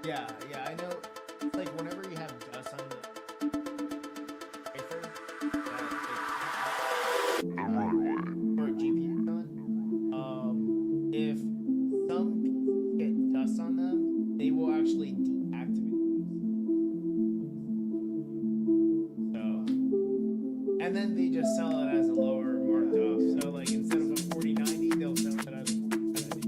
Yeah, yeah, I know. It's like whenever you have dust on the wafer, or GPU on, if some pieces get dust on them, they will actually deactivate those. So, and then then they just sell it as a lower marked off. So like instead of a 4090, they'll sell it as a 4090.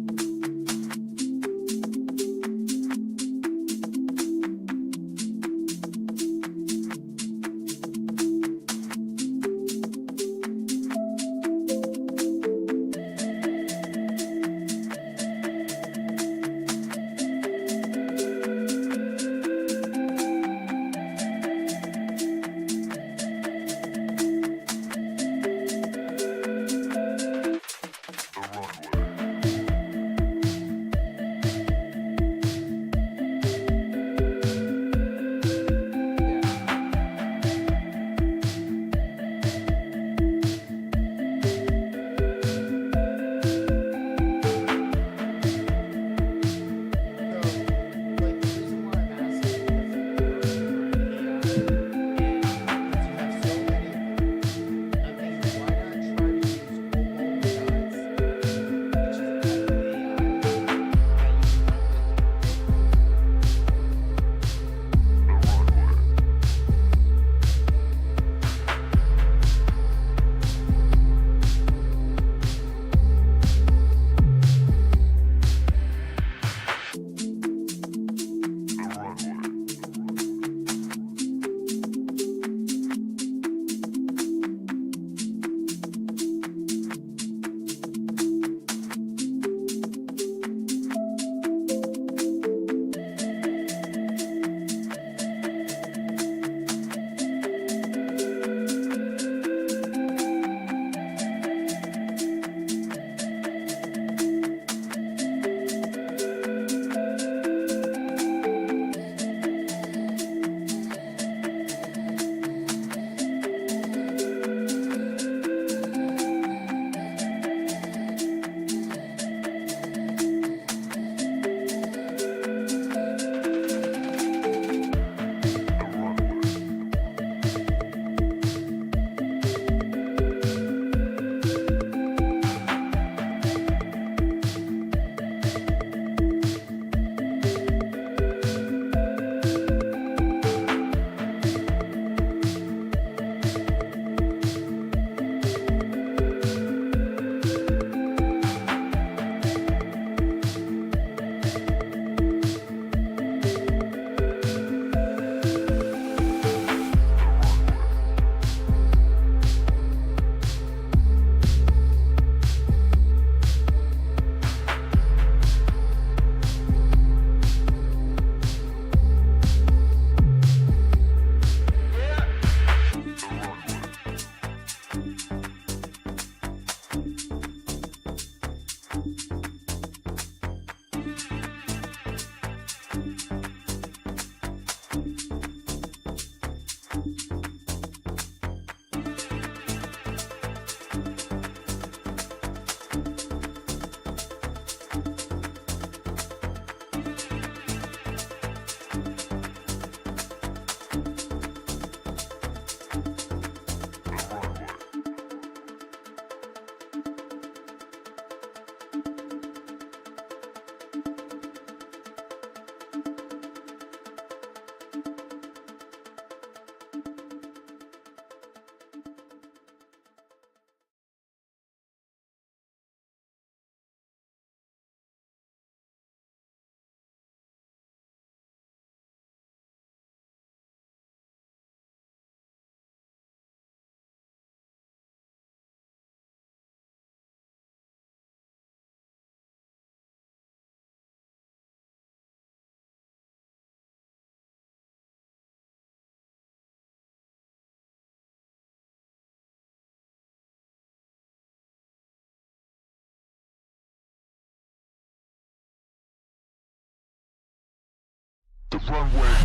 The runway.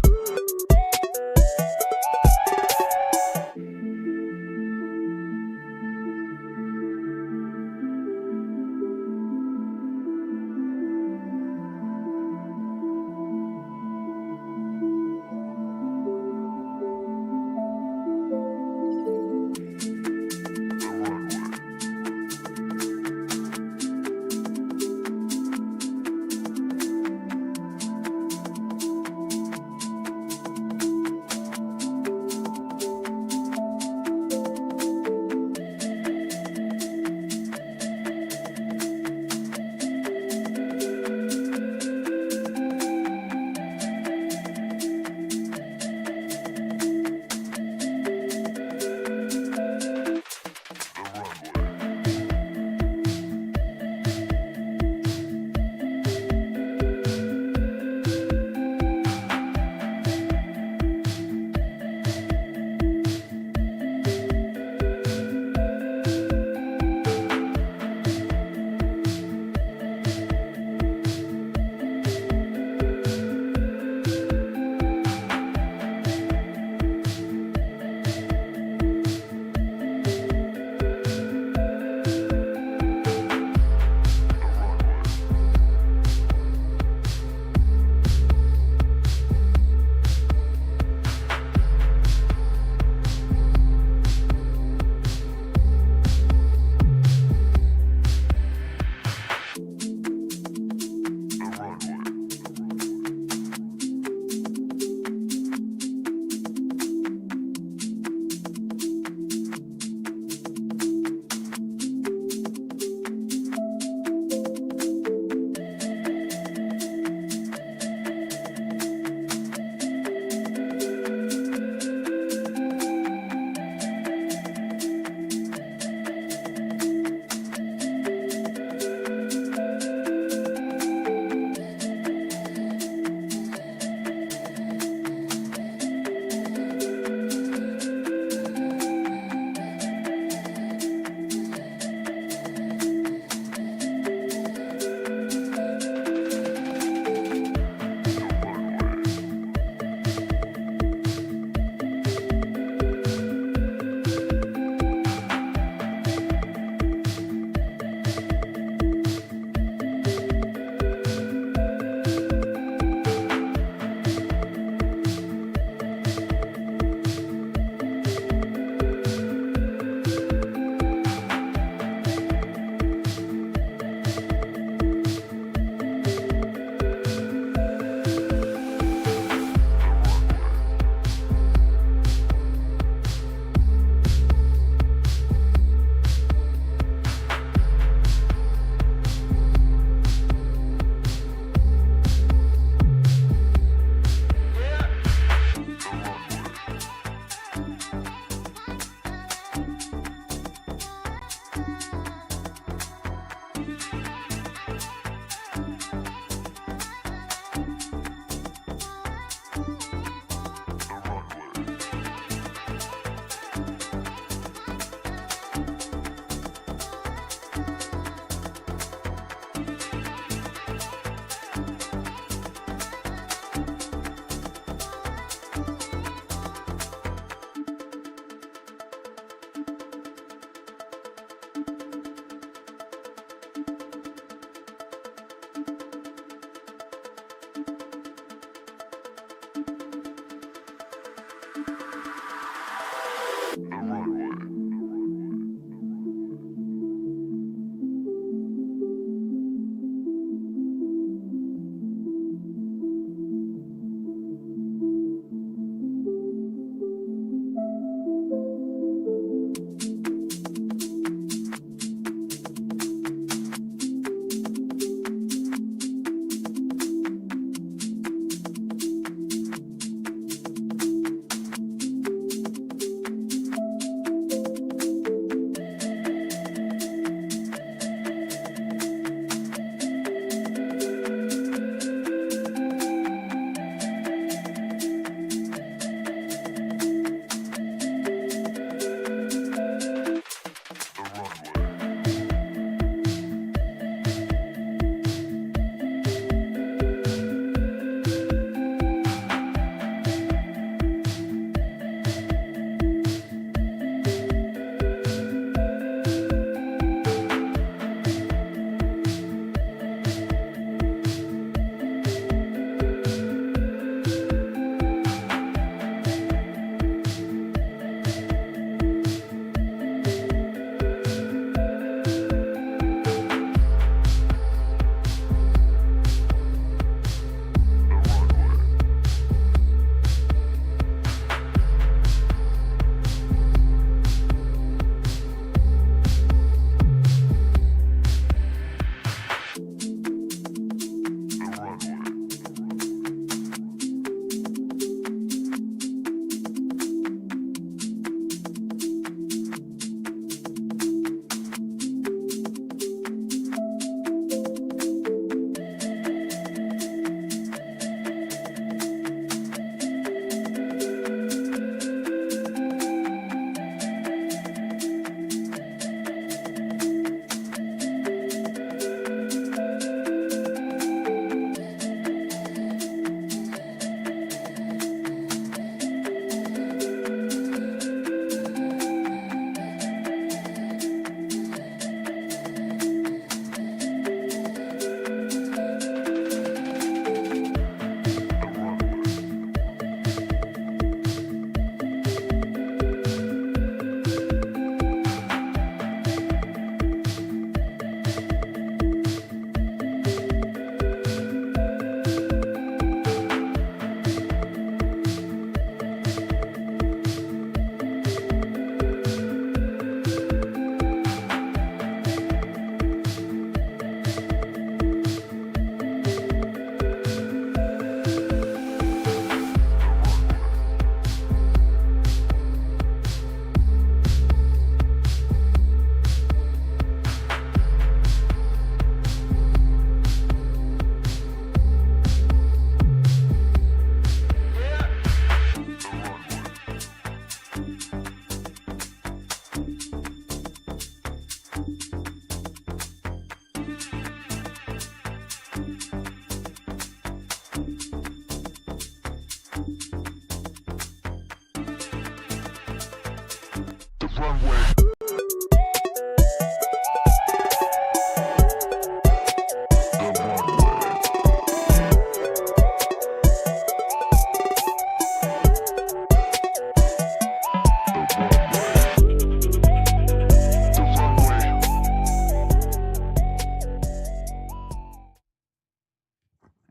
Runway.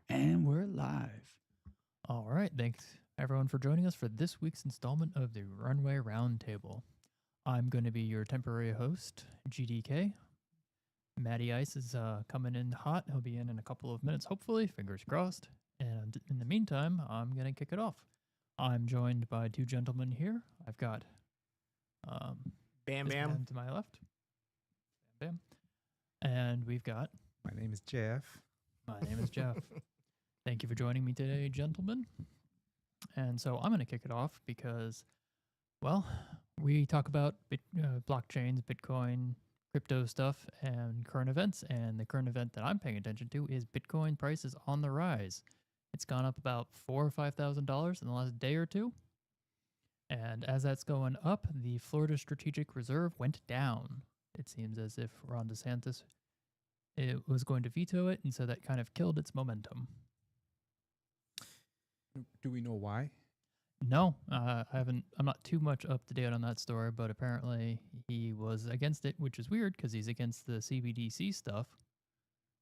And we're live. All right, thanks everyone for joining us for this week's installment of the Runway Roundtable. I'm going to be your temporary host, GDK. Matty Ice is coming in hot. He'll be in a couple of minutes, hopefully, fingers crossed. And in the meantime, I'm going to kick it off. I'm joined by two gentlemen here. I've got Bam this Bam. man to my left. Bam Bam. And we've got... My name is Jeff. My name is Jeff. Thank you for joining me today, gentlemen. And so I'm going to kick it off because, well, we talk about blockchains, Bitcoin, crypto stuff, and current events. And the current event that I'm paying attention to is Bitcoin prices on the rise. It's gone up about $4,000 or $5,000 in the last day or two. And as that's going up, the Florida Strategic Reserve went down. It seems as if Ron DeSantis was going to veto it, and so that kind of killed its momentum. Do we know why? No, I'm not too much up to date on that story, but apparently he was against it, which is weird because he's against the CBDC stuff.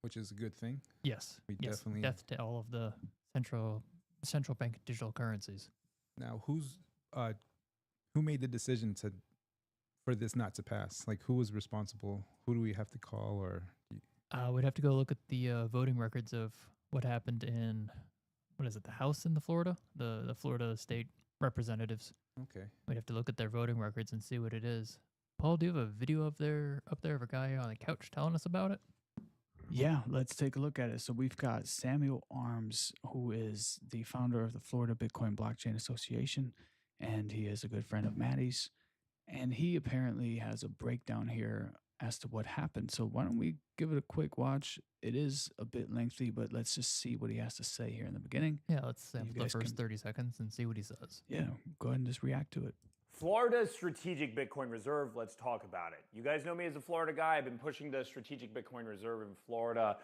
Which is a good thing. Yes, We yes, definitely- death to all of the central bank digital currencies. Now, who made the decision for this not to pass? Like, who was responsible? Who do we have to call? Or We'd have to go look at the voting records of what happened in, what is it, the House in Florida? The Florida state representatives. okay, We'd have to look at their voting records and see what it is. Paul, do you have a video up there of a guy on the couch telling us about it? Yeah, let's take a look at it. So we've got Samuel Arms, who is the founder of the Florida Bitcoin Blockchain Association, and he is a good friend of Maddie's. And he apparently has a breakdown here as to what happened. So why don't we give it a quick watch? It is a bit lengthy, but let's just see what he has to say here in the beginning. Yeah, let's sample the guys first can- 30 seconds and see what he says. Yeah, go ahead and just react to it. Florida's strategic Bitcoin reserve, let's talk about it. You guys know me as a Florida guy. I've been pushing the strategic Bitcoin reserve in Florida,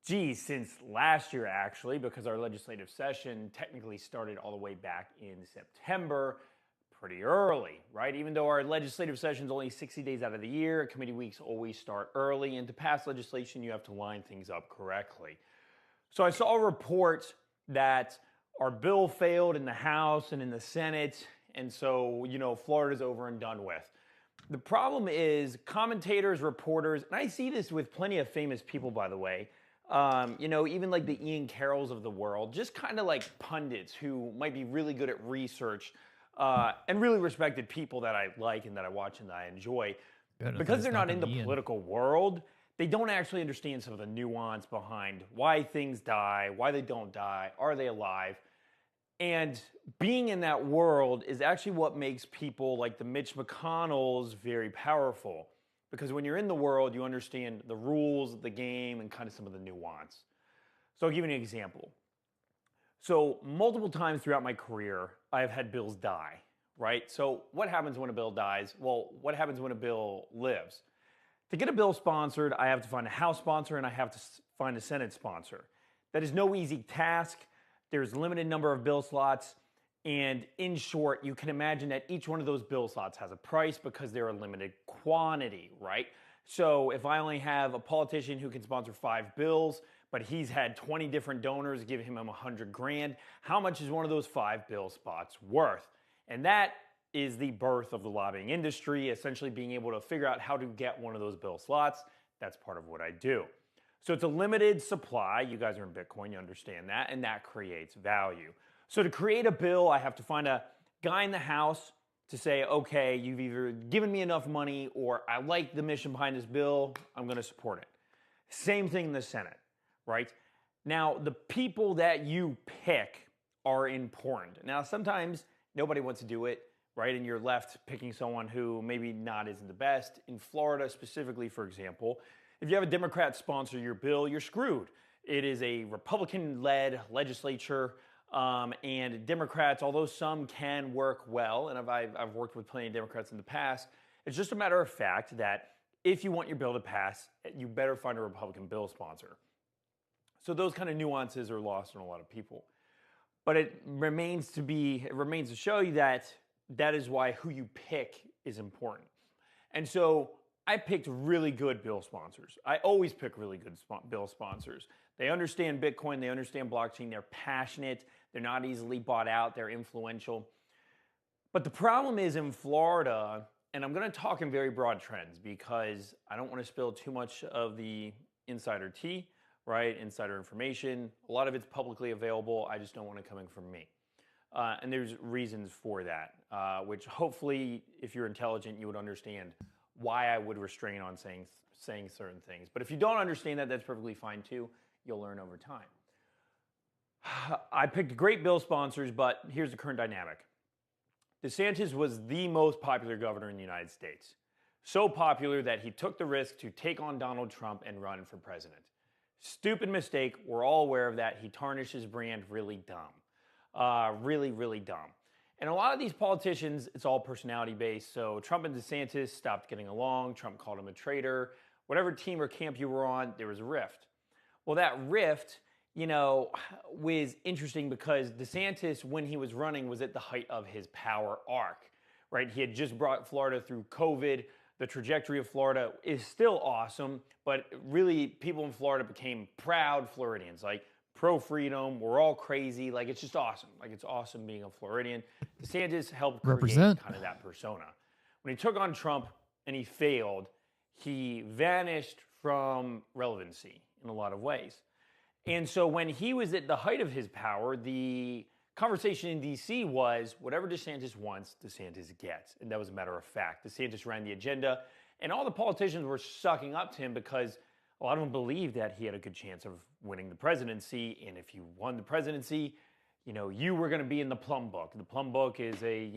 since last year actually, because our legislative session technically started all the way back in September, pretty early, right? Even though our legislative session is only 60 days out of the year, committee weeks always start early, and to pass legislation, you have to line things up correctly. So I saw a report that our bill failed in the House and in the Senate, and so, Florida's over and done with. The problem is commentators, reporters, and I see this with plenty of famous people, by the way, even like the Ian Carrolls of the world, just kind of like pundits who might be really good at research, and really respected people that I like and that I watch and that I enjoy. Good, Because it's they're not not in the gonna be Ian. political world, they don't actually understand some of the nuance behind why things die, why they don't die, are they alive? And being in that world is actually what makes people like the Mitch McConnells very powerful. Because when you're in the world, you understand the rules of the game and kind of some of the nuance. So I'll give you an example. So multiple times throughout my career, I've had bills die, right? So what happens when a bill dies? Well, what happens when a bill lives? To get a bill sponsored, I have to find a House sponsor and I have to find a Senate sponsor. That is no easy task. There's a limited number of bill slots. And in short, you can imagine that each one of those bill slots has a price because they're a limited quantity, right? So if I only have a politician who can sponsor 5 bills, but he's had 20 different donors give him $100,000, how much is one of those 5 bill spots worth? And that is the birth of the lobbying industry, essentially being able to figure out how to get one of those bill slots. That's part of what I do. So it's a limited supply. You guys are in Bitcoin, you understand that, and that creates value. So to create a bill, I have to find a guy in the House to say, okay, you've either given me enough money or I like the mission behind this bill, I'm going to support it. Same thing in the Senate, right? Now, the people that you pick are important. Now, sometimes nobody wants to do it, right? And you're left picking someone who maybe not isn't the best. In Florida specifically, for example, if you have a Democrat sponsor your bill, you're screwed. It is a Republican-led legislature, and Democrats, although some can work well, and I've worked with plenty of Democrats in the past, It's just a matter of fact that if you want your bill to pass, you better find a Republican bill sponsor. So those kind of nuances are lost on a lot of people. But it remains to show you that that is why who you pick is important. And so I picked really good bill sponsors. I always pick really good bill sponsors. They understand Bitcoin, they understand blockchain, they're passionate, they're not easily bought out, they're influential. But the problem is in Florida, and I'm going to talk in very broad trends because I don't want to spill too much of the insider tea, right? Insider information. A lot of it's publicly available. I just don't want it coming from me. And there's reasons for that, which hopefully, if you're intelligent, you would understand why I would restrain on saying certain things. But if you don't understand that, that's perfectly fine too. You'll learn over time. I picked great bill sponsors, but here's the current dynamic. DeSantis was the most popular governor in the United States. So popular that he took the risk to take on Donald Trump and run for president. Stupid mistake. We're all aware of that. He tarnished his brand really dumb. Really, really dumb. And a lot of these politicians, it's all personality based. So Trump and DeSantis stopped getting along. Trump called him a traitor. Whatever team or camp you were on, there was a rift. Well, that rift, was interesting because DeSantis, when he was running, was at the height of his power arc, right? He had just brought Florida through COVID. The trajectory of Florida is still awesome, but really people in Florida became proud Floridians, like pro-freedom. We're all crazy. Like, it's just awesome. Like, it's awesome being a Floridian. DeSantis helped create Represent. kind of that persona. When he took on Trump and he failed, he vanished from relevancy in a lot of ways. And so when he was at the height of his power, the conversation in D.C. was whatever DeSantis wants, DeSantis gets. And that was a matter of fact. DeSantis ran the agenda, and all the politicians were sucking up to him because a lot of them believed that he had a good chance of winning the presidency. And if you won the presidency, you were going to be in the Plum Book. The Plum Book is a,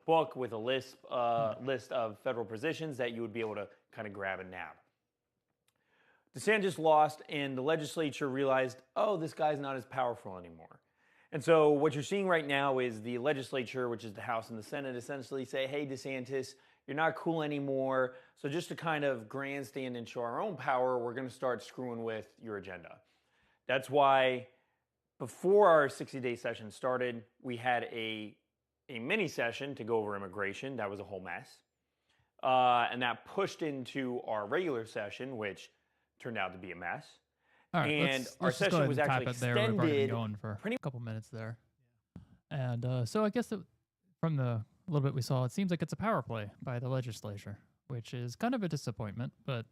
book with a list of federal positions that you would be able to kind of grab and nab. DeSantis lost, and the legislature realized, oh, this guy's not as powerful anymore. And so what you're seeing right now is the legislature, which is the House and the Senate, essentially say, hey, DeSantis, you're not cool anymore. So just to kind of grandstand and show our own power, we're going to start screwing with your agenda. That's why before our 60-day session started, we had a mini session to go over immigration. That was a whole mess. And that pushed into our regular session, which turned out to be a mess. All right, and let's our just go session ahead was and tap actually it there. We've already been extended. going for a couple minutes there. And so I guess from the little bit we saw, it seems like it's a power play by the legislature, which is kind of a disappointment. But,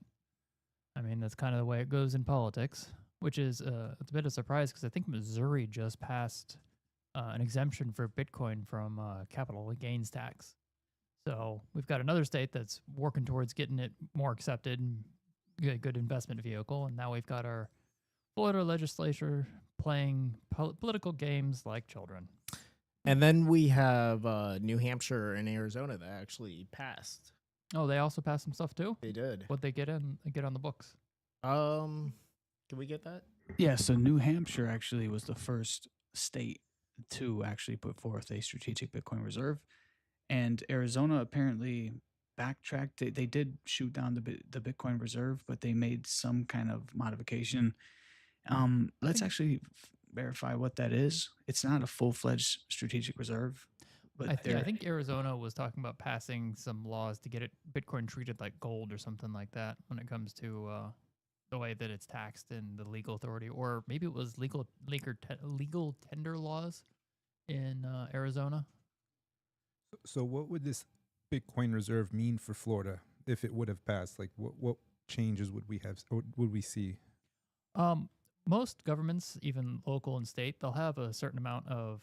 I mean, that's kind of the way it goes in politics, which is it's a bit of a surprise because I think Missouri just passed an exemption for Bitcoin from capital gains tax. So we've got another state that's working towards getting it more accepted and a good investment vehicle. And now we've got our Florida legislature playing political games like children. And then we have New Hampshire and Arizona that actually passed. Oh, they also passed some stuff too? They did. What'd they get on the books? Can we get that? Yeah, so New Hampshire actually was the first state to actually put forth a strategic Bitcoin reserve. And Arizona apparently backtracked. They did shoot down the Bitcoin reserve, but they made some kind of modification. Let's actually verify what that is. It's not a full-fledged strategic reserve. But I think Arizona was talking about passing some laws to get Bitcoin treated like gold or something like that when it comes to the way that it's taxed in the legal authority, or maybe it was legal tender laws in Arizona. So what would this Bitcoin reserve mean for Florida if it would have passed? Like what changes would we have, or would we see? Most governments, even local and state, they'll have a certain amount of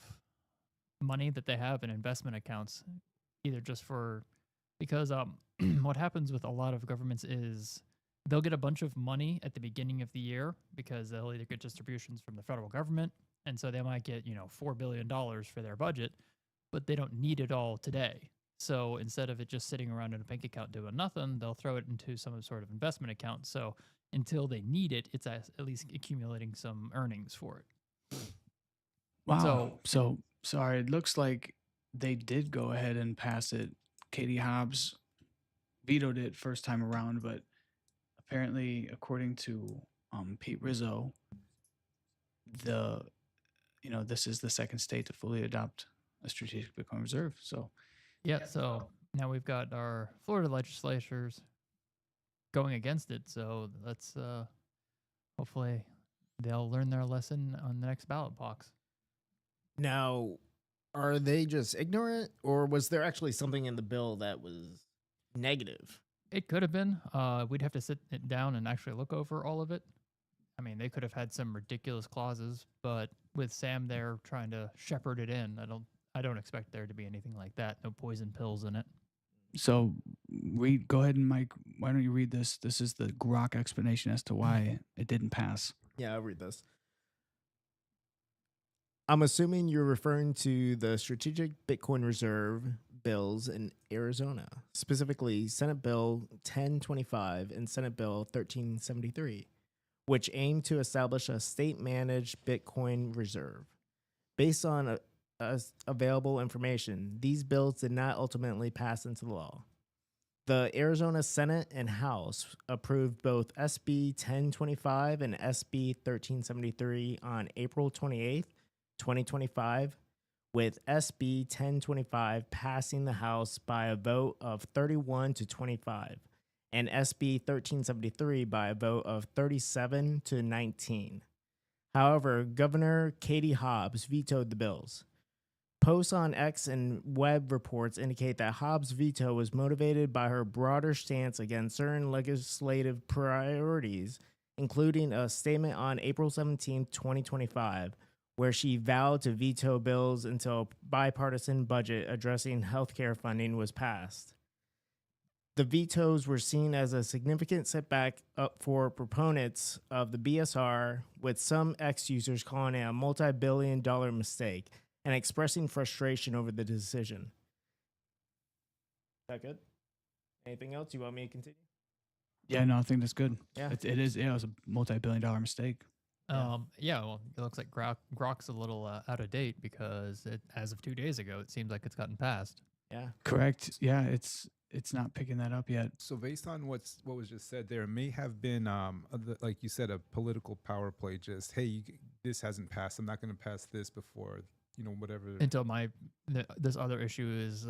money that they have in investment accounts, either just because what happens with a lot of governments is they'll get a bunch of money at the beginning of the year because they'll either get distributions from the federal government, and so they might get $4 billion for their budget, but they don't need it all today. So instead of it just sitting around in a bank account doing nothing, they'll throw it into some sort of investment account. So until they need it, it's at least accumulating some earnings for it. Wow. So sorry, it looks like they did go ahead and pass it. Katie Hobbs vetoed it first time around, but apparently, according to Pete Rizzo, the this is the second state to fully adopt a strategic Bitcoin reserve. So Yeah, so now we've got our Florida legislatures going against it. So let's hopefully they'll learn their lesson on the next ballot box. Now, are they just ignorant, or was there actually something in the bill that was negative? It could have been. We'd have to sit it down and actually look over all of it. I mean, they could have had some ridiculous clauses, but with Sam there trying to shepherd it in, I don't expect there to be anything like that. No poison pills in it. So go ahead and Mike, why don't you read this? This is the grok explanation as to why it didn't pass. Yeah, I'll read this. I'm assuming you're referring to the Strategic Bitcoin Reserve bills in Arizona, specifically Senate Bill 1025 and Senate Bill 1373, which aim to establish a state-managed Bitcoin reserve. Based on available information, these bills did not ultimately pass into law. The Arizona Senate and House approved both SB 1025 and SB 1373 on April 28th, 2025, with SB 1025 passing the House by a vote of 31 to 25 and SB 1373 by a vote of 37 to 19. However, Governor Katie Hobbs vetoed the bills. Posts on X and web reports indicate that Hobbs' veto was motivated by her broader stance against certain legislative priorities, including a statement on April 17, 2025, where she vowed to veto bills until a bipartisan budget addressing healthcare funding was passed. The vetoes were seen as a significant setback for proponents of the BSR, with some X users calling it a multi-billion-dollar mistake and expressing frustration over the decision. Is that good? Anything else you want me to continue? Yeah, no, I think that's good. Yeah. It is. Yeah, it was a multi-billion-dollar mistake. Yeah, well, it looks like Grok's a little out of date because as of 2 days ago, it seems like it's gotten passed. Yeah. Correct. Yeah, it's not picking that up yet. So based on what was just said, there may have been, like you said, a political power play. Just hey, this hasn't passed. I'm not going to pass this before whatever. Until this other issue is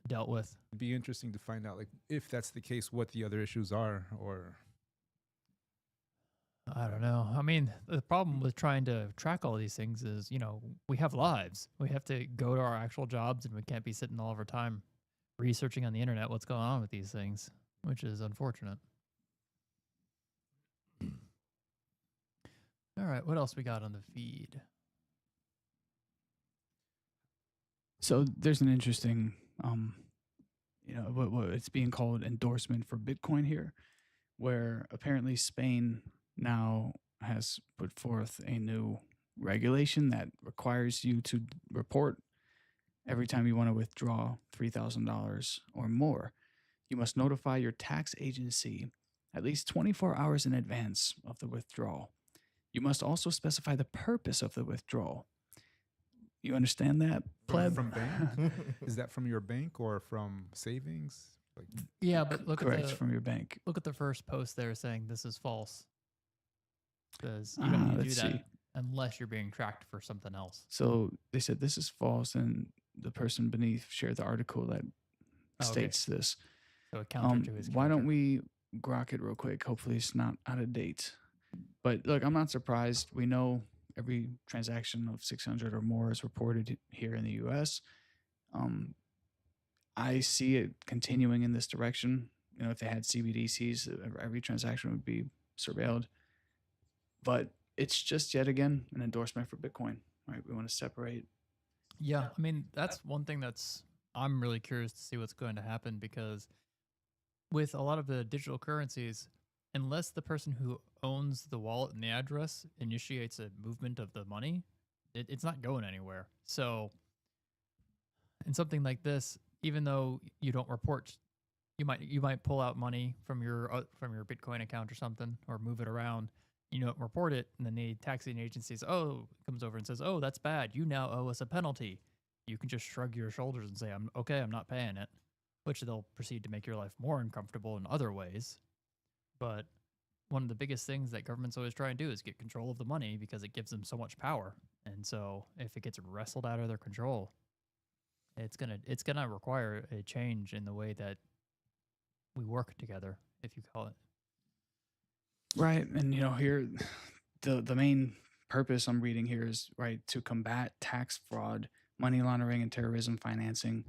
dealt with. It'd be interesting to find out, like, if that's the case, what the other issues are, or I don't know. I mean, the problem with trying to track all these things is, we have lives. We have to go to our actual jobs, and we can't be sitting all of our time researching on the internet what's going on with these things, which is unfortunate. All right, what else we got on the feed? So there's an interesting, what it's being called endorsement for Bitcoin here, where apparently Spain now has put forth a new regulation that requires you to report every time you want to withdraw $3,000 or more. You must notify your tax agency at least 24 hours in advance of the withdrawal. You must also specify the purpose of the withdrawal. You understand that, pleb? from bank? Is that from your bank or from savings? Like, Yeah, but look Correct, at from your bank. look at the first post there saying this is false. Because you don't need to do Let's that see. unless you're being tracked for something else. So they said this is false, and the person beneath shared the article that Oh, okay. states this. So a counter to his Why don't counter. we grok it real quick? Hopefully it's not out of date. But look, I'm not surprised. We know every transaction of 600 or more is reported here in the U.S. I see it continuing in this direction. If they had CBDCs, every transaction would be surveilled. But it's just yet again an endorsement for Bitcoin, right? We want to separate. Yeah, I mean, that's one thing I'm really curious to see what's going to happen, because with a lot of the digital currencies, unless the person who owns the wallet and the address initiates a movement of the money, it's not going anywhere. So in something like this, even though you don't report, you might pull out money from your Bitcoin account or something, or move it around. You don't report it, and then the taxing agency comes over and says, "Oh, that's bad. You now owe us a penalty." You can just shrug your shoulders and say, "I'm okay. I'm not paying it." which they'll proceed to make your life more uncomfortable in other ways. But one of the biggest things that governments always try and do is get control of the money because it gives them so much power. And so if it gets wrestled out of their control, it's gonna require a change in the way that we work together, if you call it. Right. And, here, the main purpose I'm reading here is, right, to combat tax fraud, money laundering, and terrorism financing.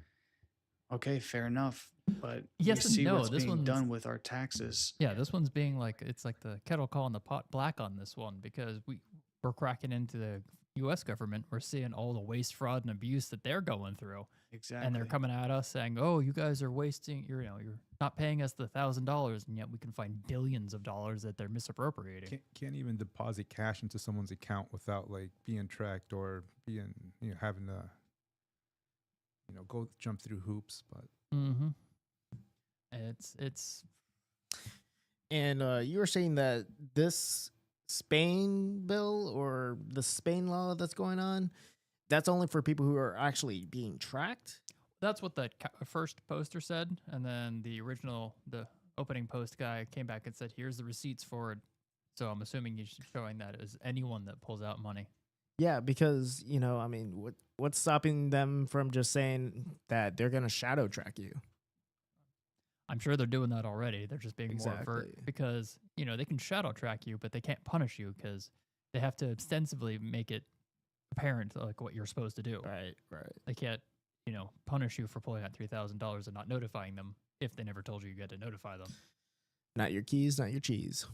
Okay, fair enough. But Yes you and see no, what's this being one's- done with our taxes. Yeah, this one's being like, it's like the kettle calling the pot black on this one, because we're cracking into the U.S. government. We're seeing all the waste, fraud, and abuse that they're going through. Exactly. And they're coming at us saying, "Oh, you guys are wasting. You're not paying us the $1,000, and yet we can find billions of dollars that they're misappropriating." Can't even deposit cash into someone's account without like being tracked or being having to go jump through hoops. But Mm-hmm. It's And you were saying that this Spain bill or the Spain law that's going on, that's only for people who are actually being tracked? that's what the first poster said, and then the opening post guy came back and said, "Here's the receipts for it." So I'm assuming he's showing that as anyone that pulls out money. Yeah, because, what's stopping them from just saying that they're going to shadow track you? I'm sure they're doing that already. They're just being more overt Exactly. because, they can shadow track you, but they can't punish you because they have to extensively make it apparent like what you're supposed to do. Right. They can't, punish you for pulling out $3,000 and not notifying them if they never told you you had to notify them. Not your keys, not your cheese.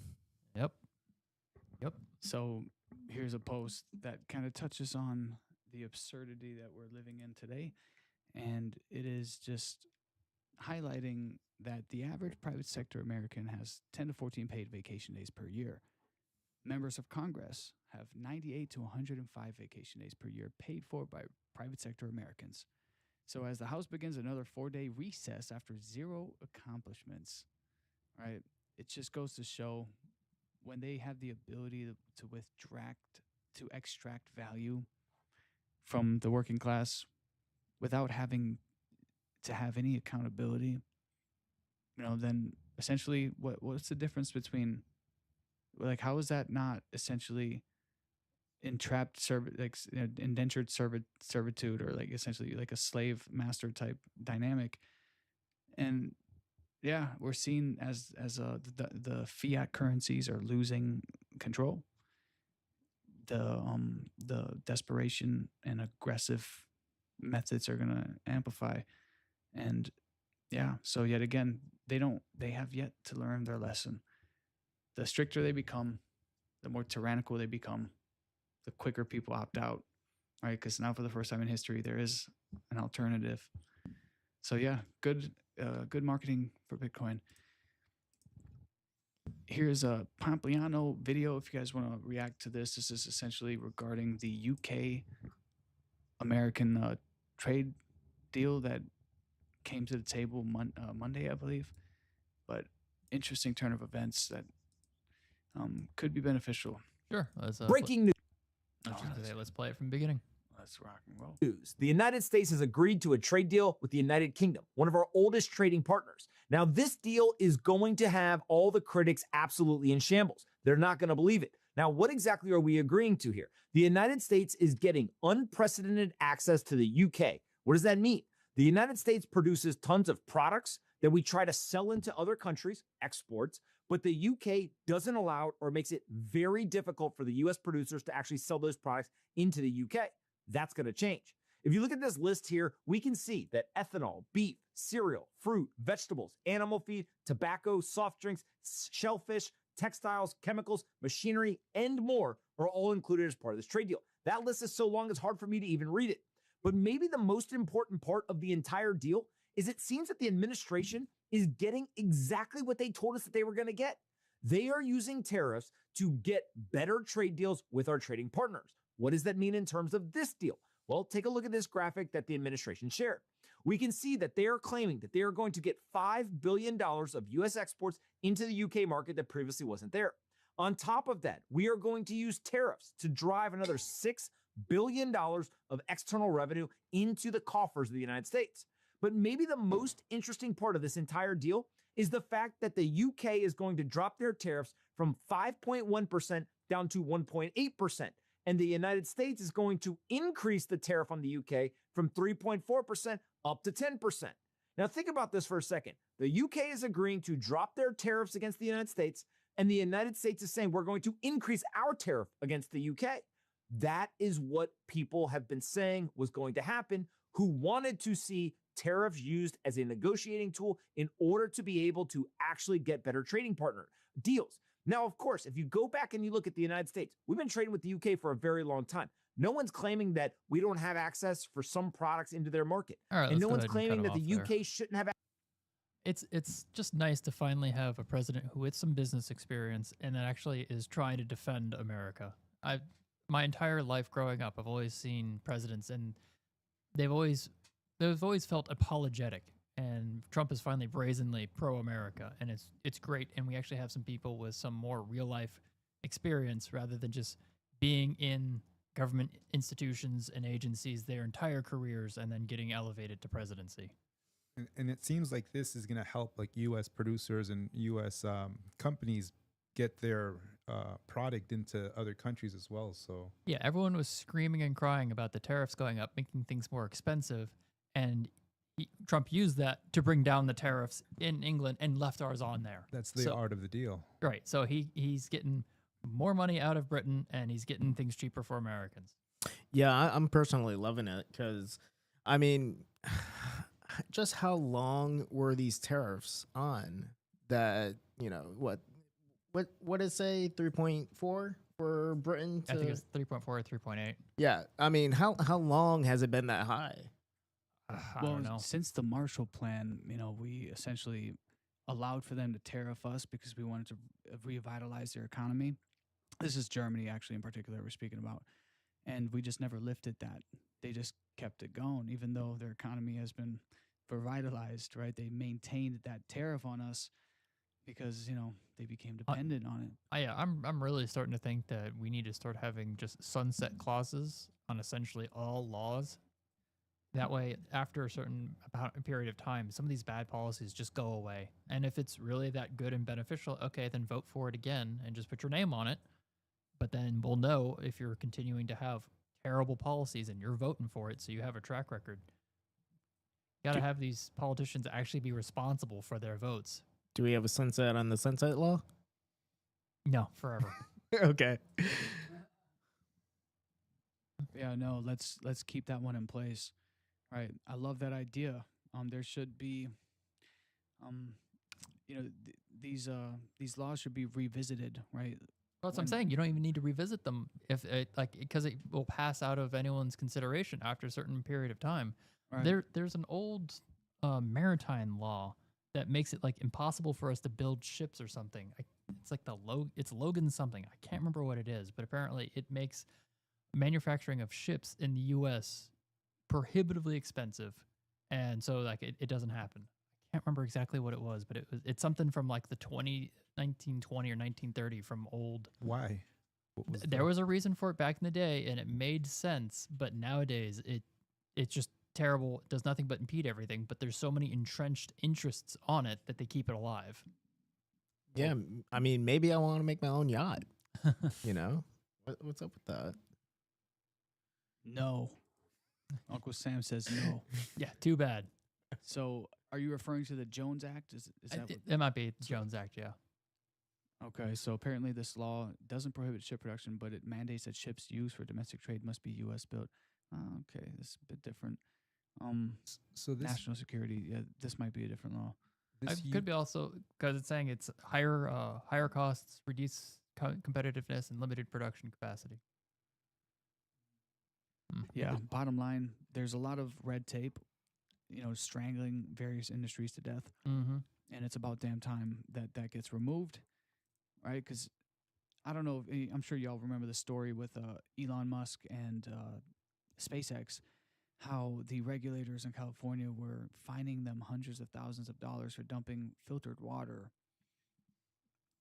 Yep. So here's a post that kind of touches on the absurdity that we're living in today. And it is just highlighting that the average private sector American has 10 to 14 paid vacation days per year. Members of Congress have 98 to 105 vacation days per year paid for by private sector Americans. So as the House begins another 4-day recess after zero accomplishments, right, it just goes to show when they have the ability to extract value from the working class without having to have any accountability, then essentially what's the difference between, like, how is that not essentially indentured servitude, or like essentially like a slave master type dynamic? And yeah, we're seeing as the fiat currencies are losing control. The desperation and aggressive methods are going to amplify. And yeah, so yet again, they have yet to learn their lesson. The stricter they become, the more tyrannical they become, the quicker people opt out, right? Because now for the first time in history, there is an alternative. So yeah, good marketing for Bitcoin. Here's a Pompliano video. If you guys want to react to this is essentially regarding the UK American trade deal that came to the table Monday, I believe. But interesting turn of events that could be beneficial. Sure. Breaking news. Let's play it from the beginning. Let's rock and roll. The United States has agreed to a trade deal with the United Kingdom, one of our oldest trading partners. Now, this deal is going to have all the critics absolutely in shambles. They're not going to believe it. Now, what exactly are we agreeing to here? The United States is getting unprecedented access to the UK. What does that mean? The United States produces tons of products that we try to sell into other countries, exports, but the UK doesn't allow it or makes it very difficult for the US producers to actually sell those products into the UK. That's going to change. If you look at this list here, we can see that ethanol, beef, cereal, fruit, vegetables, animal feed, tobacco, soft drinks, shellfish, textiles, chemicals, machinery, and more are all included as part of this trade deal. That list is so long it's hard for me to even read it. But maybe the most important part of the entire deal is it seems that the administration is getting exactly what they told us that they were going to get. They are using tariffs to get better trade deals with our trading partners. What does that mean in terms of this deal? Well, take a look at this graphic that the administration shared. We can see that they are claiming that they are going to get $5 billion of U.S. exports into the UK market that previously wasn't there. On top of that, we are going to use tariffs to drive another $6 billion of external revenue into the coffers of the United States. But maybe the most interesting part of this entire deal is the fact that the UK is going to drop their tariffs from 5.1% down to 1.8%. And the United States is going to increase the tariff on the UK from 3.4% up to 10%. Now, think about this for a second. The UK is agreeing to drop their tariffs against the United States, and the United States is saying we're going to increase our tariff against the UK. That is what people have been saying was going to happen, who wanted to see tariffs used as a negotiating tool in order to be able to actually get better trading partner deals. Now, of course, if you go back and you look at the United States, we've been trading with the UK for a very long time. No one's claiming that we don't have access for some products into their market. All right, And let's no go one's ahead and cut claiming him that the off there. UK shouldn't have It's just nice to finally have a president who with some business experience and that actually is trying to defend America. My entire life growing up, I've always seen presidents and they've always felt apologetic, and Trump is finally brazenly pro-America, and it's great. And we actually have some people with some more real life experience rather than just being in government institutions and agencies their entire careers and then getting elevated to presidency. And it seems like this is going to help like U.S. producers and U.S. Companies get their product into other countries as well. So Yeah, everyone was screaming and crying about the tariffs going up, making things more expensive, and Trump used that to bring down the tariffs in England and left ours on there. that's the art of the deal. Right. So he's getting more money out of Britain, and he's getting things cheaper for Americans. Yeah, I'm personally loving it because, I mean, just how long were these tariffs on? That, you know, what did it say? 3.4 for Britain. I think it's 3.4 or 3.8. Yeah, I mean, how long has it been that high? I Well, don't know. since the Marshall Plan, we essentially allowed for them to tariff us because we wanted to revitalize their economy. This is Germany, actually, in particular, we're speaking about. And we just never lifted that. They just kept it going, even though their economy has been revitalized, right? They maintained that tariff on us because, they became dependent on it. Yeah, I'm really starting to think that we need to start having just sunset clauses on essentially all laws. That way, after a certain period of time, some of these bad policies just go away. And if it's really that good and beneficial, okay, then vote for it again and just put your name on it. But then we'll know if you're continuing to have terrible policies and you're voting for it, so you have a track record. You got to have these politicians actually be responsible for their votes. Do we have a sunset on the sunset law? No, forever. Okay. Yeah, no, let's keep that one in place. Right. I love that idea. There should be these laws should be revisited, right? That's what I'm saying. You don't even need to revisit them because it will pass out of anyone's consideration after a certain period of time. Right. There's an old maritime law that makes it like impossible for us to build ships or something. It's like it's Logan something. I can't remember what it is, but apparently it makes manufacturing of ships in the U.S. prohibitively expensive, and so like it doesn't happen. I can't remember exactly what it was, but it's something from like the 1920 or 1930 from old. Why? There was a reason for it back in the day, and it made sense. But nowadays, it's just terrible. It does nothing but impede everything. But there's so many entrenched interests on it that they keep it alive. Yeah, I mean, maybe I want to make my own yacht. What's up with that? No. Uncle Sam says no. Yeah, too bad. So, are you referring to the Jones Act? Is that what? It might be Jones Act, yeah. Okay, so apparently this law doesn't prohibit ship production, but it mandates that ships used for domestic trade must be U.S. built. Okay, this is a bit different. So this National security, yeah, this might be a different law. It could be also because it's saying it's higher costs, reduce competitiveness, and limited production capacity. Yeah, bottom line, there's a lot of red tape, strangling various industries to death. Mm-hmm. And it's about damn time that gets removed, right? Because I don't know, I'm sure y'all remember the story with Elon Musk and SpaceX, how the regulators in California were fining them hundreds of thousands of dollars for dumping filtered water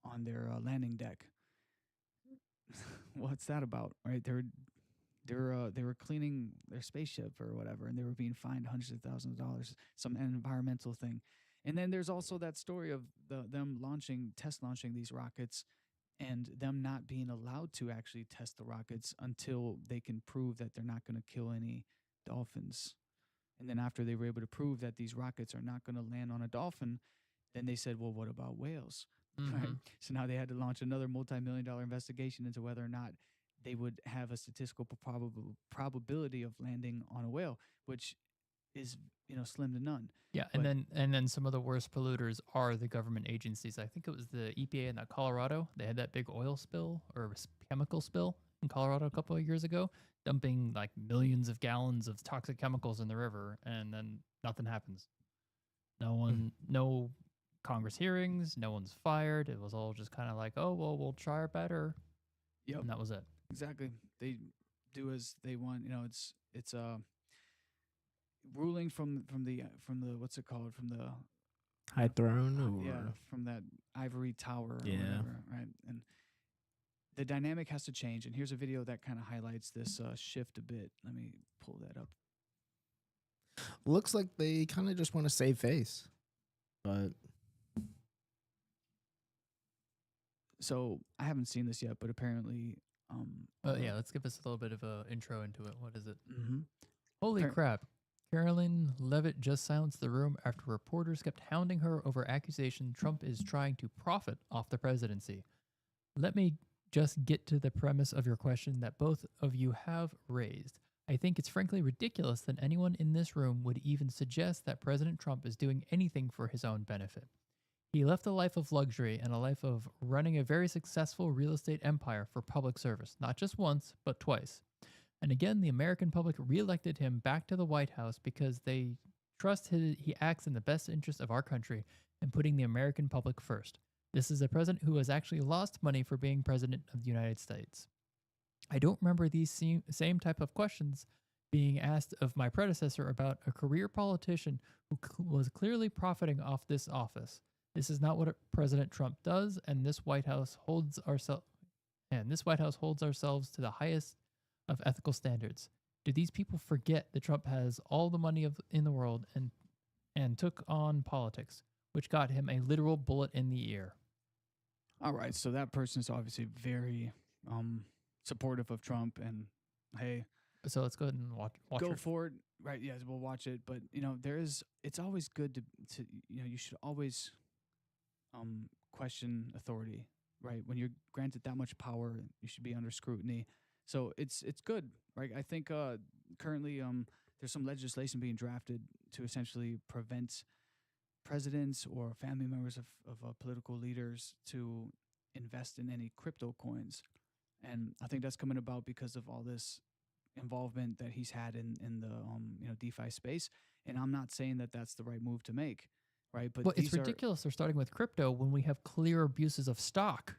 on their landing deck. What's that about, right? They were cleaning their spaceship or whatever, and they were being fined hundreds of thousands of dollars, some environmental thing. And then there's also that story of them test launching these rockets, and them not being allowed to actually test the rockets until they can prove that they're not going to kill any dolphins. And then after they were able to prove that these rockets are not going to land on a dolphin, then they said, well, what about whales? Right? So now they had to launch another multi-million-dollar investigation into whether or not they would have a statistical probability of landing on a whale, which is, slim to none. Yeah, But- and then some of the worst polluters are the government agencies. I think it was the EPA in Colorado. They had that big oil spill or chemical spill in Colorado a couple of years ago, dumping like millions of gallons of toxic chemicals in the river, and then nothing happens. No Congress hearings, no one's fired. It was all just kind of like, oh well, we'll try our better. Yep. And that was it. Exactly. They do as they want. It's ruling from the what's it called, from the High throne, or from that ivory tower or Yeah. whatever, right? And the dynamic has to change. And here's a video that kind of highlights this shift a bit. Let me pull that up. looks like they kind of just want to save face, but So I haven't seen this yet, but apparently, Yeah, let's give us a little bit of a intro into it. What is it? Mm-hmm. Holy Appar- crap. Carolyn Levitt just silenced the room after reporters kept hounding her over accusation Trump is trying to profit off the presidency. Let me just get to the premise of your question that both of you have raised. I think it's frankly ridiculous that anyone in this room would even suggest that President Trump is doing anything for his own benefit. He left a life of luxury and a life of running a very successful real estate empire for public service, not just once, but twice. And again, the American public reelected him back to the White House because they trust he acts in the best interest of our country and putting the American public first. This is a president who has actually lost money for being president of the United States. I don't remember these same type of questions being asked of my predecessor about a career politician who was clearly profiting off this office. This is not what President Trump does, and this White House holds ourselves to the highest of ethical standards. Do these people forget that Trump has all the money in the world and took on politics, which got him a literal bullet in the ear? All right, so that person is obviously very supportive of Trump, and hey, So let's go ahead and watch go it. for it. Right? Yes, we'll watch it. But it's always good to you should always question authority. Right? When you're granted that much power, you should be under scrutiny. So it's good, right? I think currently there's some legislation being drafted to essentially prevent presidents or family members of political leaders to invest in any crypto coins. And I think that's coming about because of all this involvement that he's had in the DeFi space. And I'm not saying that that's the right move to make, right? But Well, it's these are- ridiculous they're starting with crypto when we have clear abuses of stock.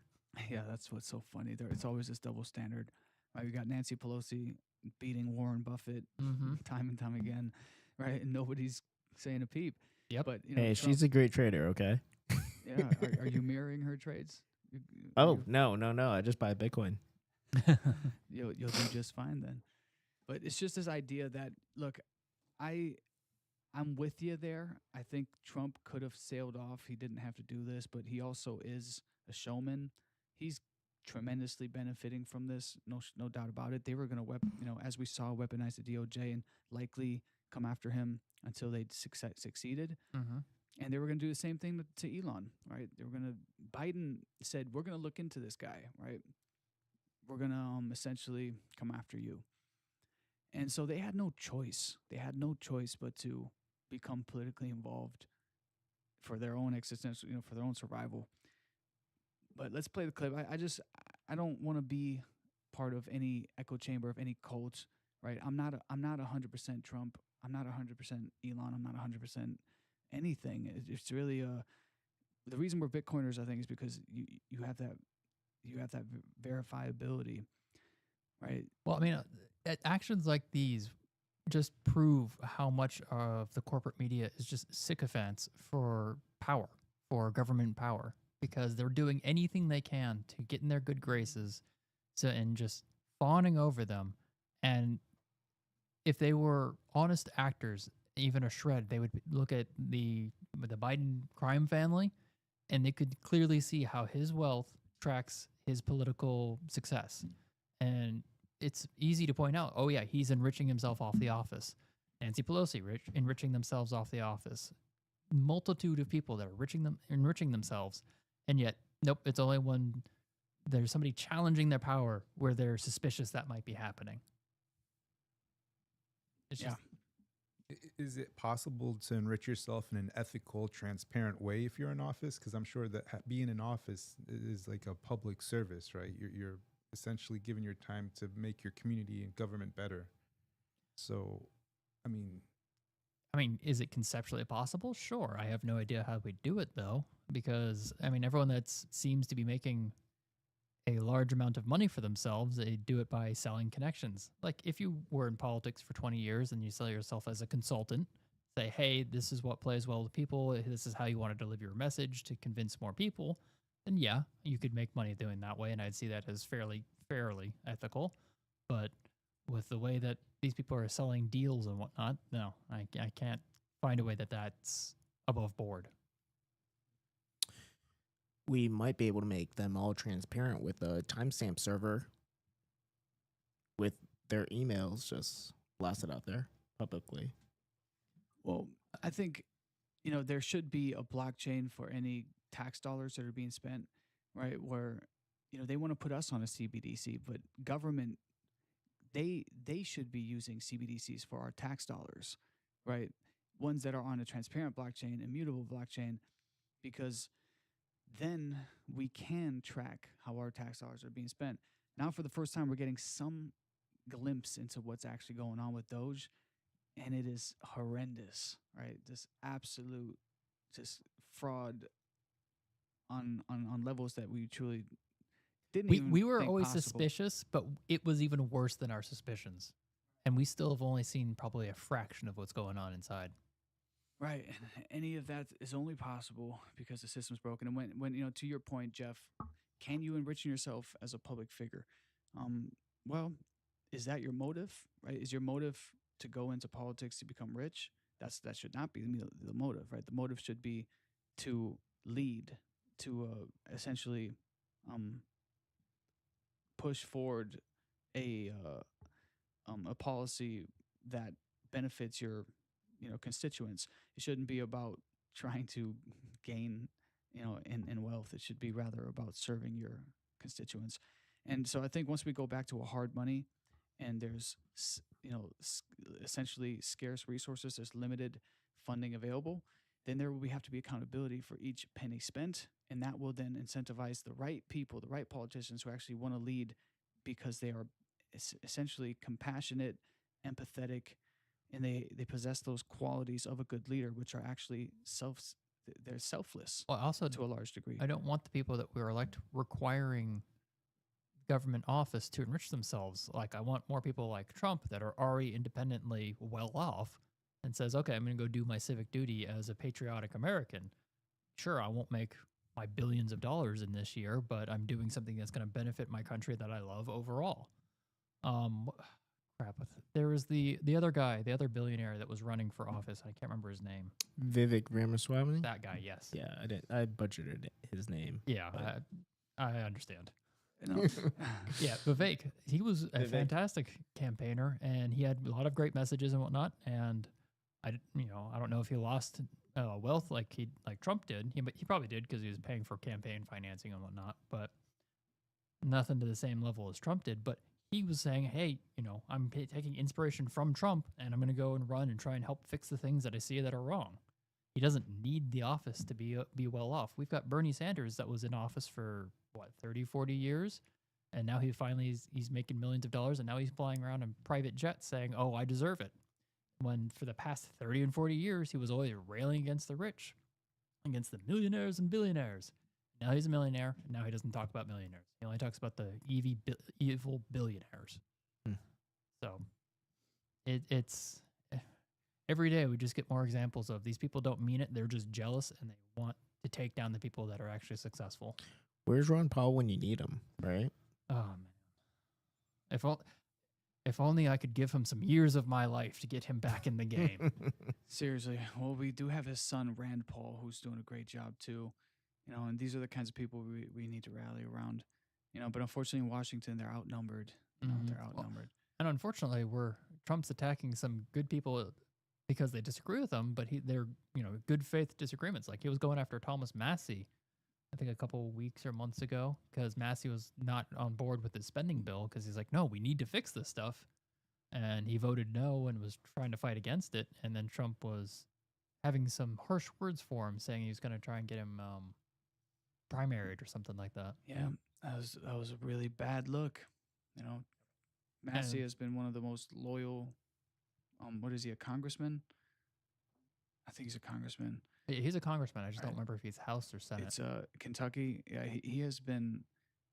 Yeah, that's what's so funny. It's always this double standard. Right? We got Nancy Pelosi beating Warren Buffett Mm-hmm. time and time again, right? And nobody's saying a peep. Yep. But hey, she's a great trader. Okay. yeah. Are you mirroring her trades? Oh no. I just buy Bitcoin. You'll do just fine then. But it's just this idea that, look, I'm with you there. I think Trump could have sailed off. He didn't have to do this, but he also is a showman. He's tremendously benefiting from this, no doubt about it. They were going to, as we saw, weaponize the DOJ and likely come after him until they succeeded. Mm-hmm. And they were going to do the same thing to Elon, right? Biden said, we're going to look into this guy, right? We're going to essentially come after you. And so they had no choice. They had no choice but to become politically involved for their own existence, for their own survival. But let's play the clip. I don't want to be part of any echo chamber of any cult, right? I'm not 100% Trump. I'm not 100% Elon. I'm not 100% anything. It's really the reason we're Bitcoiners, I think, is because you have that verifiability, right? Well, I mean, actions like these just prove how much of the corporate media is just sycophants for power, for government power, because they're doing anything they can to get in their good graces and just fawning over them And if they were honest actors, even a shred, they would look at the Biden crime family, and they could clearly see how his wealth tracks his political success. And it's easy to point out, oh yeah, he's enriching himself off the office. Nancy Pelosi enriching themselves off the office. Multitude of people that are enriching themselves, and yet nope, it's only when there's somebody challenging their power where they're suspicious that might be happening. It's just, Is it possible to enrich yourself in an ethical, transparent way if you're in office? Because I'm sure that being in office is like a public service, right? You're essentially giving your time to make your community and government better. So, I mean, is it conceptually possible? Sure. I have no idea how we do it though, because everyone that seems to be making a large amount of money for themselves, they do it by selling connections. Like if you were in politics for 20 years and you sell yourself as a consultant, say, hey, this is what plays well with people. This is how you want to deliver your message to convince more people. Then yeah, you could make money doing that way. And I'd see that as fairly ethical. But with the way that these people are selling deals and whatnot, no, I can't find a way that that's above board. We might be able to make them all transparent with a timestamp server with their emails just blasted out there publicly. Well, I think, there should be a blockchain for any tax dollars that are being spent, right? Where, they want to put us on a CBDC, but government, they should be using CBDCs for our tax dollars, right? Ones that are on a transparent blockchain, immutable blockchain, because then we can track how our tax dollars are being spent. Now, for the first time, we're getting some glimpse into what's actually going on with Doge, and it is horrendous, right? This absolute just fraud on levels that we truly didn't even We were think always possible. suspicious, but it was even worse than our suspicions. And we still have only seen probably a fraction of what's going on inside. Right. And any of that is only possible because the system's broken. And when to your point, Jeff, can you enrich yourself as a public figure? Well, is that your motive, right? Is your motive to go into politics to become rich? That should not be the motive, right? The motive should be to lead, to essentially push forward a policy that benefits your constituents. It shouldn't be about trying to gain in wealth. It should be rather about serving your constituents. And so I think once we go back to a hard money and there's essentially scarce resources, there's limited funding available, then there will have to be accountability for each penny spent, and that will then incentivize the right people, the right politicians who actually want to lead because they are essentially compassionate, empathetic, and they possess those qualities of a good leader, which are actually they're selfless. Well, also to a large degree. I don't want the people that we elect requiring government office to enrich themselves. Like I want more people like Trump that are already independently well off and says, okay, I'm going to go do my civic duty as a patriotic American. Sure, I won't make my billions of dollars in this year, but I'm doing something that's going to benefit my country that I love overall. There was the other guy, the other billionaire that was running for office. I can't remember his name. Vivek Ramaswamy? That guy, yes. Yeah, I butchered his name. Yeah, but I understand. No. Yeah, Vivek, he was a Vivek. fantastic campaigner, and he had a lot of great messages and whatnot. And I don't know if he lost wealth like Trump did. He probably did because he was paying for campaign financing and whatnot. But nothing to the same level as Trump did. But he was saying, hey, I'm taking inspiration from Trump, and I'm going to go and run and try and help fix the things that I see that are wrong. He doesn't need the office to be well off. We've got Bernie Sanders that was in office for 30, 40 years, and now he's making millions of dollars, and now he's flying around in private jets saying, oh, I deserve it. When for the past 30 and 40 years, he was always railing against the rich, against the millionaires and billionaires. Now he's a millionaire, and now he doesn't talk about millionaires. He only talks about the evil billionaires. So it's every day we just get more examples of these people don't mean it. They're just jealous, and they want to take down the people that are actually successful. Where's Ron Paul when you need him, right? Oh, man. If only I could give him some years of my life to get him back in the game. Seriously. Well, we do have his son, Rand Paul, who's doing a great job too. And these are the kinds of people we need to rally around. But unfortunately in Washington, they're outnumbered. They're outnumbered. And unfortunately, Trump's attacking some good people because they disagree with him, but they're good faith disagreements. Like he was going after Thomas Massey, I think a couple weeks or months ago, because Massey was not on board with his spending bill because he's like, no, we need to fix this stuff, and he voted no and was trying to fight against it. And then Trump was having some harsh words for him, saying he was going to try and get him primaried or something like that. Yeah, that was a really bad look. Massey has been one of the most loyal. What is he, a congressman? I think he's a congressman. He's a congressman. I just don't Right. remember if he's House or Senate. It's Kentucky. Yeah, he has been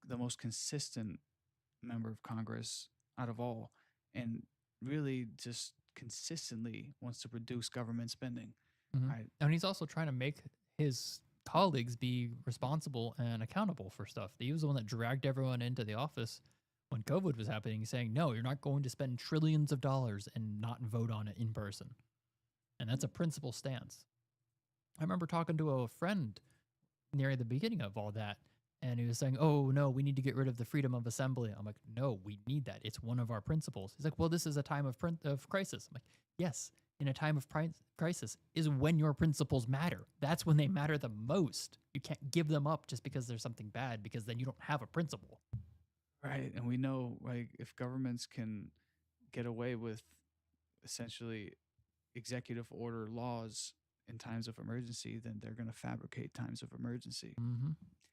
the most consistent member of Congress out of all, and really just consistently wants to reduce government spending. Mhm. Right. And he's also trying to make his colleagues be responsible and accountable for stuff. He was the one that dragged everyone into the office when COVID was happening, saying, no, you're not going to spend trillions of dollars and not vote on it in person. And that's a principle stance. I remember talking to a friend near the beginning of all that, and he was saying, oh, no, we need to get rid of the freedom of assembly. I'm like, no, we need that. It's one of our principles. He's like, well, this is a time of crisis. I'm like, yes, in a time of crisis is when your principles matter. That's when they matter the most. You can't give them up just because there's something bad, because then you don't have a principle. Right. And we know, like, if governments can get away with essentially executive order laws in times of emergency, then they're going to fabricate times of emergency. Mm-hmm.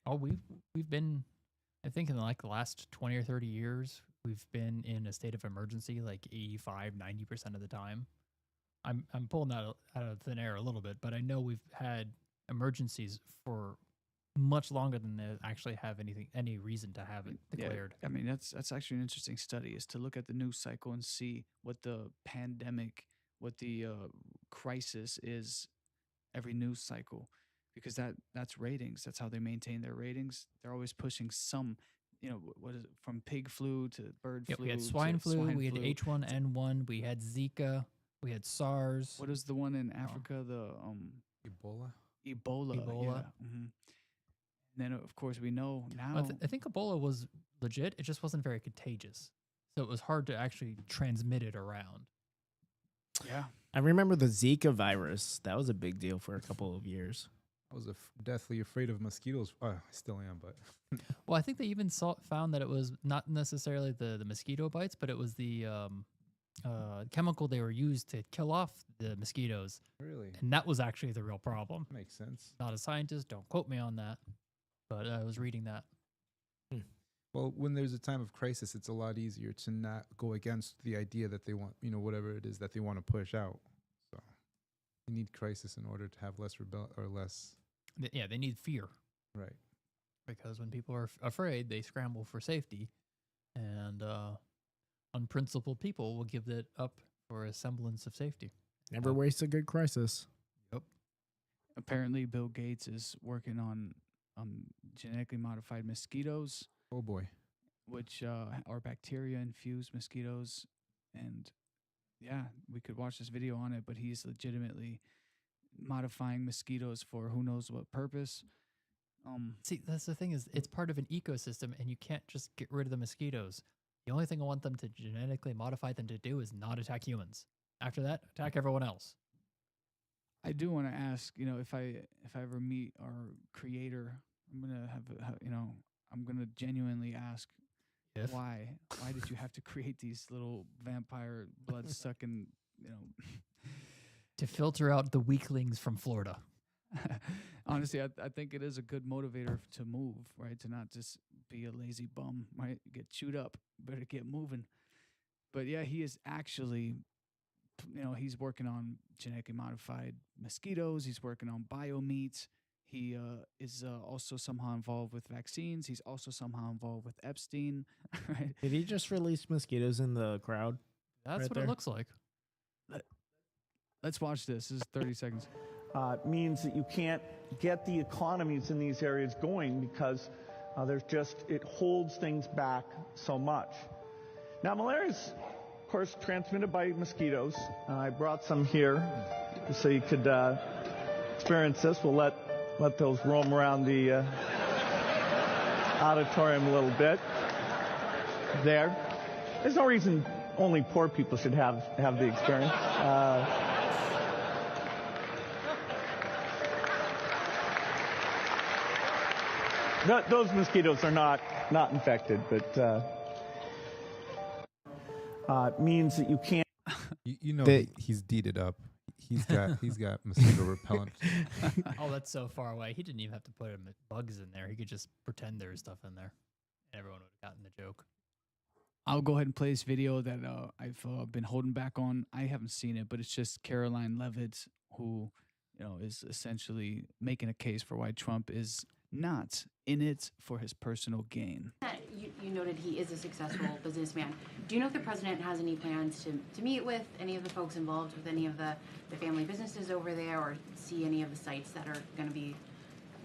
Oh, we've been, I think in like the last 20 or 30 years, we've been in a state of emergency like 85, 90% of the time. I'm pulling that out of thin air a little bit, but I know we've had emergencies for much longer than they actually have any reason to have it declared. Yeah, I mean, that's actually an interesting study, is to look at the news cycle and see what the pandemic, what the crisis is every news cycle, because that's ratings. That's how they maintain their ratings. They're always pushing some, what is it, from pig flu to bird flu. We had swine to flu, we had H1N1, we had Zika, we had SARS. What is the one in Africa? The Ebola. Ebola. Yeah. Mm-hmm. And then of course we know now. I think Ebola was legit. It just wasn't very contagious, so it was hard to actually transmit it around. Yeah. I remember the Zika virus. That was a big deal for a couple of years. I was deathly afraid of mosquitoes. I still am, but Well, I think they even found that it was not necessarily the mosquito bites, but it was the chemical they were used to kill off the mosquitoes. really And that was actually the real problem. makes sense. Not a scientist, don't quote me on that, but I was reading that. Well, when there's a time of crisis, it's a lot easier to not go against the idea that they want, whatever it is that they want to push out. So you need crisis in order to have less less. Yeah, they need fear, Right. because when people are afraid, they scramble for safety, and unprincipled people will give that up for a semblance of safety. Never waste a good crisis. Apparently, Bill Gates is working on genetically modified mosquitoes, Oh boy. which are bacteria-infused mosquitoes. And yeah, we could watch this video on it, but he's legitimately modifying mosquitoes for who knows what purpose. See, that's the thing, is it's part of an ecosystem, and you can't just get rid of the mosquitoes. The only thing I want them to genetically modify them to do is not attack humans. After that, attack everyone else. I do want to ask, if I ever meet our creator, I'm gonna I'm gonna genuinely ask, If why did you have to create these little vampire blood sucking, to filter out the weaklings from Florida. Honestly, I think it is a good motivator to move, right? To not just be a lazy bum, right? Get chewed up, better get moving. But yeah, he is actually, he's working on genetically modified mosquitoes. He's working on bio meats. He is also somehow involved with vaccines. He's also somehow involved with Epstein, right? Did he just release mosquitoes in the crowd? That's Right what there. it looks like. Let's watch this. This is 30 seconds. Means that you can't get the economies in these areas going because it holds things back so much. Now, malaria is course, transmitted by mosquitoes. I brought some here so you could experience this. We'll let those roam around the auditorium a little bit. There. There's no reason only poor people should have the experience. Those mosquitoes are not infected, but means that you can't. You know he's deeded up. He's got mosquito repellent. Oh, that's so far away. He didn't even have to put bugs in there. He could just pretend there was stuff in there. And everyone would have gotten the joke. I'll go ahead and play this video that I've been holding back on. I haven't seen it, but it's just Caroline Levitt, who is essentially making a case for why Trump is not in it for his personal gain. You noted he is a successful businessman. Do you know if the president has any plans to meet with any of the folks involved with any of the family businesses over there, or see any of the sites that are going to be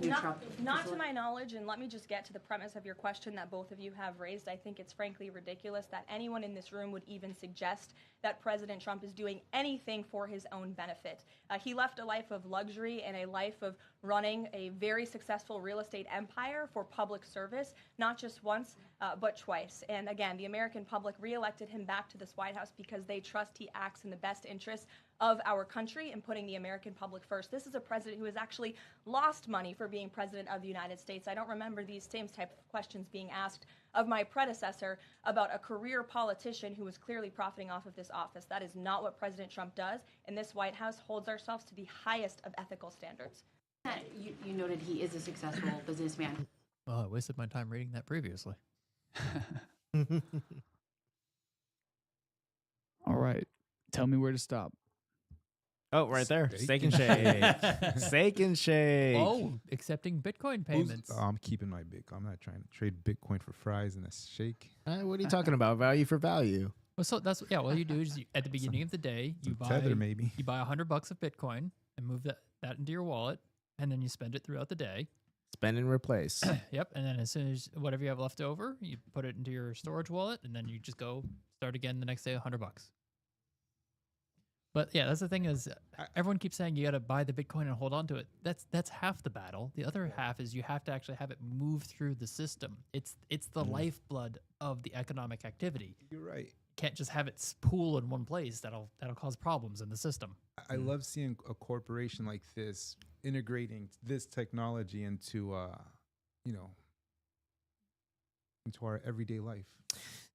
new Trump? Not to my knowledge, and let me just get to the premise of your question that both of you have raised. I think it's frankly ridiculous that anyone in this room would even suggest that President Trump is doing anything for his own benefit. He left a life of luxury and a life of running a very successful real estate empire for public service, not just once, but twice. And again, the American public reelected him back to this White House because they trust he acts in the best interest of our country and putting the American public first. This is a president who has actually lost money for being president of the United States. I don't remember these same type of questions being asked of my predecessor about a career politician who was clearly profiting off of this office. That is not what President Trump does, and this White House holds ourselves to the highest of ethical standards. You noted he is a successful businessman. Well, I wasted my time reading that previously. All right. Tell me where to stop. Oh, right there. Steak Steak and shake. Steak and shake. Oh, accepting Bitcoin payments. I'm keeping my Bitcoin. I'm not trying to trade Bitcoin for fries and a shake. What are you talking about? Value for value. Well, so that's what you do is at the beginning of the day you buy Tether, maybe. you buy $100 of Bitcoin and move that into your wallet, and then you spend it throughout the day. Spend and replace. Yep, and then as soon as whatever you have left over, you put it into your storage wallet, and then you just go start again the next day, $100. But yeah, that's the thing is everyone keeps saying you got to buy the Bitcoin and hold on to it. That's half the battle. The other half is you have to actually have it move through the system. It's the lifeblood of the economic activity. You're right. You can't just have it pool in one place. That'll cause problems in the system. I love seeing a corporation like this integrating this technology into into our everyday life.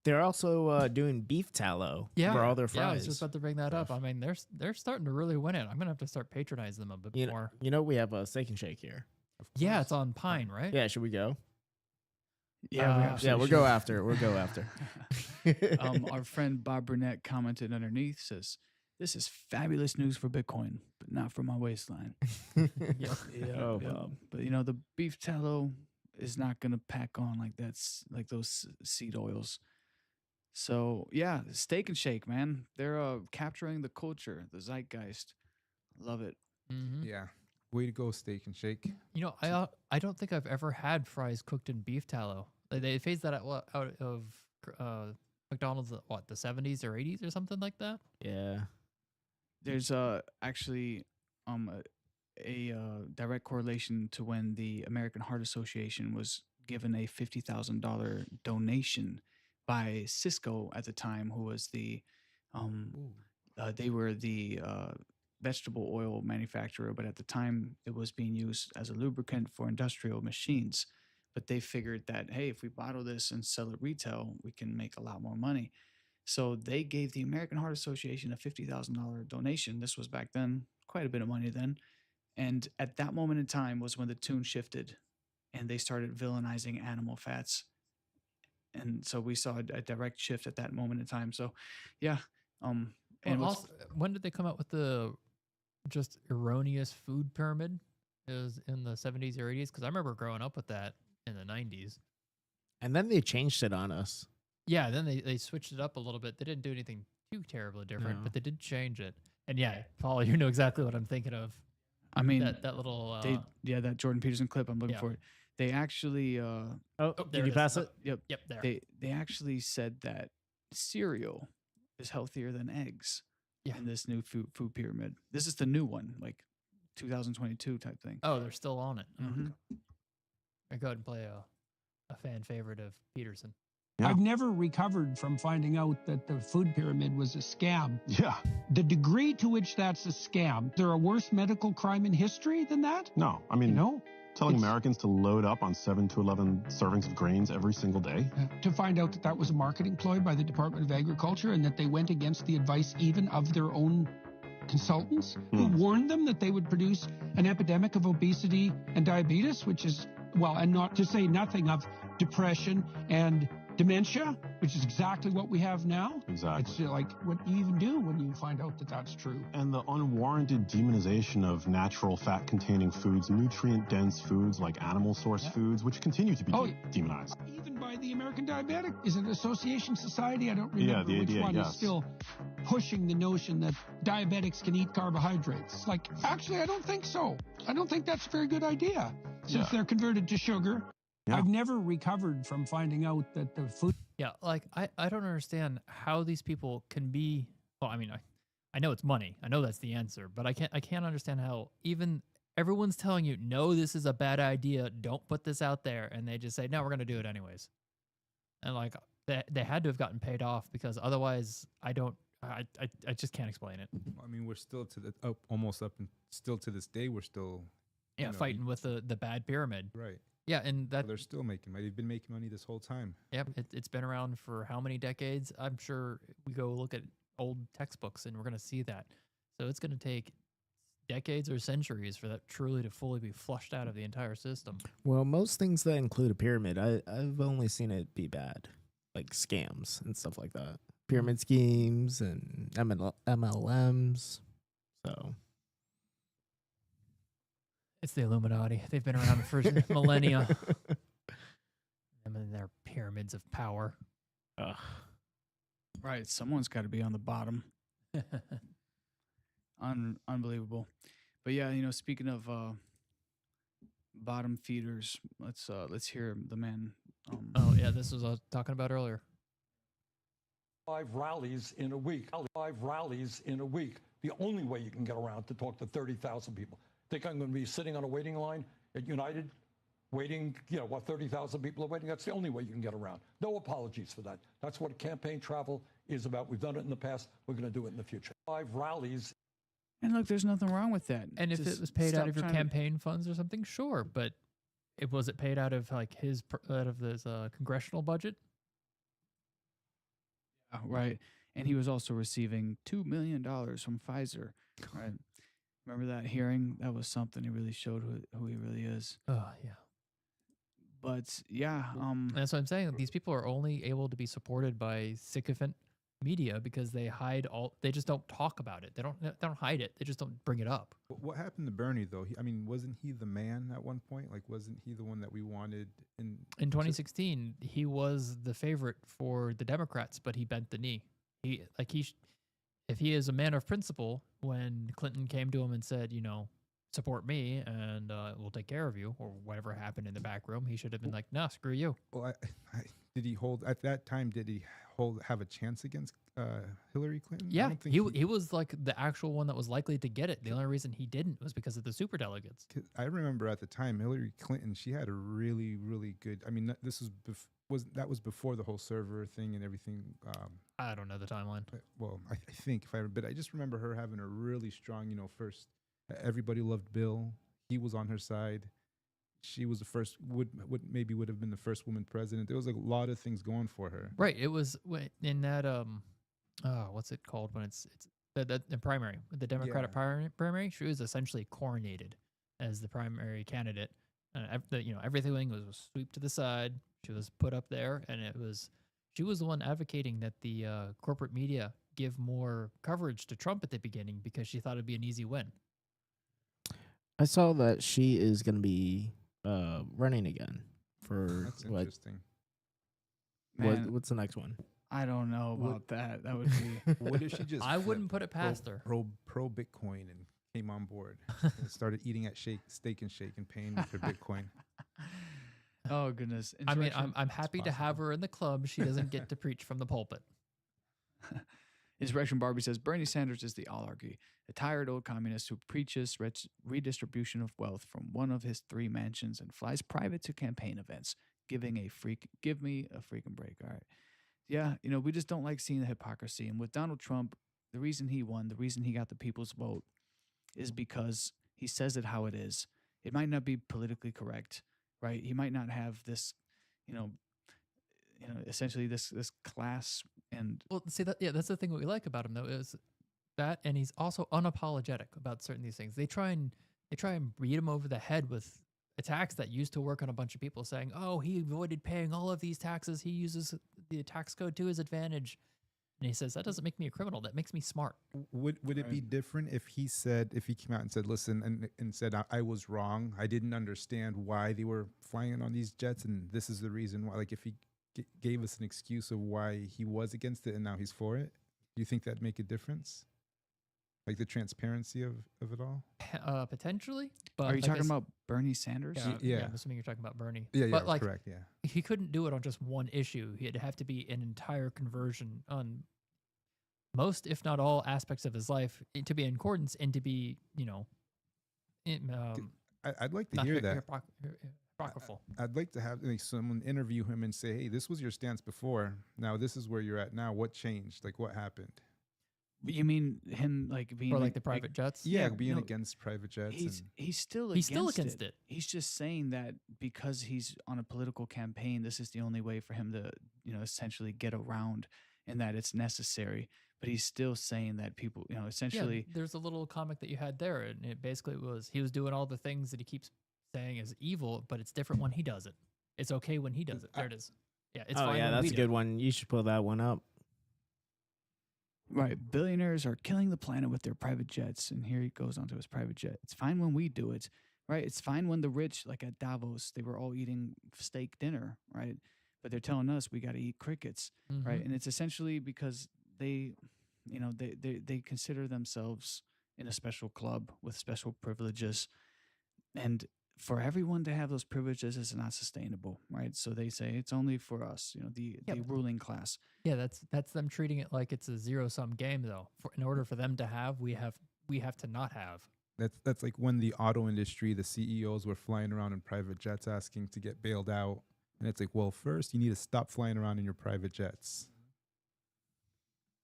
They're also doing beef tallow for all their fries. Yeah, I was just about to bring that up. I mean, they're starting to really win it. I'm gonna have to start patronizing them a bit more. We have a steak and shake here. Yeah, it's on Pine, right? Yeah, should we go? Yeah, we'll go after. We'll go after. Our friend Bob Burnett commented underneath, says, "This is fabulous news for Bitcoin, but not for my waistline." Oh, Bob. But the beef tallow is not going to pack on like those seed oils. So yeah, steak and shake, man. They're capturing the culture, the zeitgeist. Love it. Mm-hmm. Yeah. Way to go, steak and shake. I don't think I've ever had fries cooked in beef tallow. They phased that out of McDonald's, the 70s or 80s or something like that? Yeah. There's actually a direct correlation to when the American Heart Association was given a $50,000 donation by Cisco at the time, who was the they were the vegetable oil manufacturer, but at the time it was being used as a lubricant for industrial machines. But they figured that, hey, if we bottle this and sell it retail, we can make a lot more money. So they gave the American Heart Association a $50,000 donation. This was back then, quite a bit of money then. And at that moment in time was when the tune shifted and they started villainizing animal fats. And so we saw a direct shift at that moment in time. So, yeah. And also, when did they come out with the just erroneous food pyramid? It was in the 70s or 80s? Because I remember growing up with that in the 90s. And then they changed it on us. Yeah, then they switched it up a little bit. They didn't do anything too terribly different, but they did change it. And yeah, Paul, you know exactly what I'm thinking of. I mean, that little... that Jordan Peterson clip, I'm looking for it. They actually... did you pass it? Yep. Yep, there. They actually said that cereal is healthier than eggs. Yeah. In this new food pyramid. This is the new one, like 2022 type thing. Oh, they're still on it. Mhm. I go ahead and play a fan favorite of Peterson. I've never recovered from finding out that the food pyramid was a scam. Yeah. The degree to which that's a scam, there a worse medical crime in history than that? No, I mean, No. telling It's- Americans to load up on 7 to 11 servings of grains every single day. To find out that that was a marketing ploy by the Department of Agriculture and that they went against the advice even of their own consultants who warned them that they would produce an epidemic of obesity and diabetes, which is, well, and not to say nothing of depression and dementia, which is exactly what we have now. Exactly. It's like, what do you even do when you find out that that's true? And the unwarranted demonization of natural fat-containing foods, nutrient-dense foods like animal source foods, which continue to be demonized. Even by the American Diabetic, is it Association Society? I don't remember Yeah, the which ADA, one yes. is still pushing the notion that diabetics can eat carbohydrates. Like, actually, I don't think so. I don't think that's a very good idea since they're converted to sugar. Yeah. I've never recovered from finding out that the food. Yeah, like I don't understand how these people can be. Well, I mean, I know it's money. I know that's the answer, but I can't understand how even everyone's telling you, no, this is a bad idea. Don't put this out there, and they just say, no, we're gonna do it anyways. And like they had to have gotten paid off because otherwise, I just can't explain it. I mean, we're still to the almost up and still to this day, we're still Fighting with the bad pyramid. right. Yeah, and that They're still making money. They've been making money this whole time. Yep, it's been around for how many decades? I'm sure we go look at old textbooks and we're going to see that. So it's going to take decades or centuries for that truly to fully be flushed out of the entire system. Well, most things that include a pyramid, I've only seen it be bad, like scams and stuff like that. Pyramid schemes and MLMs. So It's the Illuminati. They've been around for millennia. Them and their pyramids of power. Right. Someone's got to be on the bottom. Unbelievable. But yeah, speaking of bottom feeders, let's hear the man. Oh yeah, this was I was talking about earlier. 5 rallies in a week. 5 rallies in a week. The only way you can get around to talk to 30,000 people. Think I'm going to be sitting on a waiting line at United, waiting, 30,000 people are waiting? That's the only way you can get around. No apologies for that. That's what campaign travel is about. We've done it in the past. We're going to do it in the future. 5 rallies. And look, there's nothing wrong with that. And if it was paid out of your campaign funds or something, sure. But was it paid out of like his congressional budget? Right. And he was also receiving $2 million from Pfizer. Right. Remember that hearing? That was something. He really showed who he really is. Oh, yeah. But yeah, that's what I'm saying. These people are only able to be supported by sycophant media because they hide they just don't talk about it. They don't hide it. They just don't bring it up. What happened to Bernie though? Wasn't he the man at one point? Like, wasn't he the one that we wanted in 2016? He was the favorite for the Democrats, but he bent the knee. If he is a man of principle, when Clinton came to him and said, support me and we'll take care of you, or whatever happened in the back room, he should have been like, nah, screw you. Well, did he hold at that time? Did he have a chance against Hillary Clinton? I Yeah, don't think he was like the actual one that was likely to get it. The only reason he didn't was because of the superdelegates. I remember at the time Hillary Clinton, she had a really, really good. I mean, this that was before the whole server thing and everything. I don't know the timeline. Well, I think but I just remember her having a really strong. First, everybody loved Bill. He was on her side. She was the first. Would have been the first woman president. There was a lot of things going for her. Right. It was in that what's it called when it's the primary, the Democratic primary. She was essentially coronated as the primary candidate. Everything was swept to the side. She was put up there, and she was the one advocating that the corporate media give more coverage to Trump at the beginning because she thought it'd be an easy win. I saw that she is going to be running again for That's interesting. What's the next one? I don't know about that. That would be. What if she just? I wouldn't put it past her. Pro Bitcoin and came on board and started eating at Steak and Shake and paying with her Bitcoin. Oh goodness! I mean, I'm happy to have her in the club. She doesn't get to preach from the pulpit. Inspiration Barbie says Bernie Sanders is the oligarchy, a tired old communist who preaches redistribution of wealth from one of his 3 mansions and flies private to campaign events. Give me a freaking break. All right. Yeah, we just don't like seeing the hypocrisy. And with Donald Trump, the reason he won, the reason he got the people's vote is because he says it how it is. It might not be politically correct, right? He might not have this, essentially this class and Well, see that's the thing what we like about him though is that, and he's also unapologetic about certain these things. They try and beat him over the head with a tax that used to work on a bunch of people, saying, "Oh, he avoided paying all of these taxes. He uses the tax code to his advantage." And he says, "That doesn't make me a criminal. That makes me smart." Would it be different if he came out and said, "Listen," and said, I was wrong. I didn't understand why they were flying on these jets, and this is the reason why." Like if he gave us an excuse of why he was against it and now he's for it, do you think that'd make a difference? Like the transparency of it all? Potentially. But are you like talking about Bernie Sanders? Yeah, I'm assuming you're talking about Bernie. Yeah, but like, correct, yeah. He couldn't do it on just one issue. It'd have to be an entire conversion on most, if not all, aspects of his life to be in accordance and to be, I'd like to not hear that. apocryphal. I'd like to have someone interview him and say, "Hey, this was your stance before. Now this is where you're at now. What changed? Like what happened?" You mean him like being Or like the private jets? Yeah, being against private jets. He's still against it. He's just saying that because he's on a political campaign, this is the only way for him to, essentially get around, and that it's necessary. But he's still saying that people, essentially. Yeah, there's a little comic that you had there, and it basically was he was doing all the things that he keeps saying is evil, but it's different when he does it. It's okay when he does it. There it is. Yeah, it's fine. Yeah, when that's we a do good it. one. You should pull that one up. Right. Billionaires are killing the planet with their private jets. And here he goes onto his private jet. It's fine when we do it, right? It's fine when the rich, like at Davos, they were all eating steak dinner, right? But they're telling us we got to eat crickets, right? And it's essentially because they consider themselves in a special club with special privileges. And for everyone to have those privileges is not sustainable, right? So they say it's only for us, the ruling class. Yeah, that's them treating it like it's a zero-sum game, though. In order for them to have, we have to not have. That's like when the auto industry, the CEOs were flying around in private jets asking to get bailed out. And it's like, well, first you need to stop flying around in your private jets.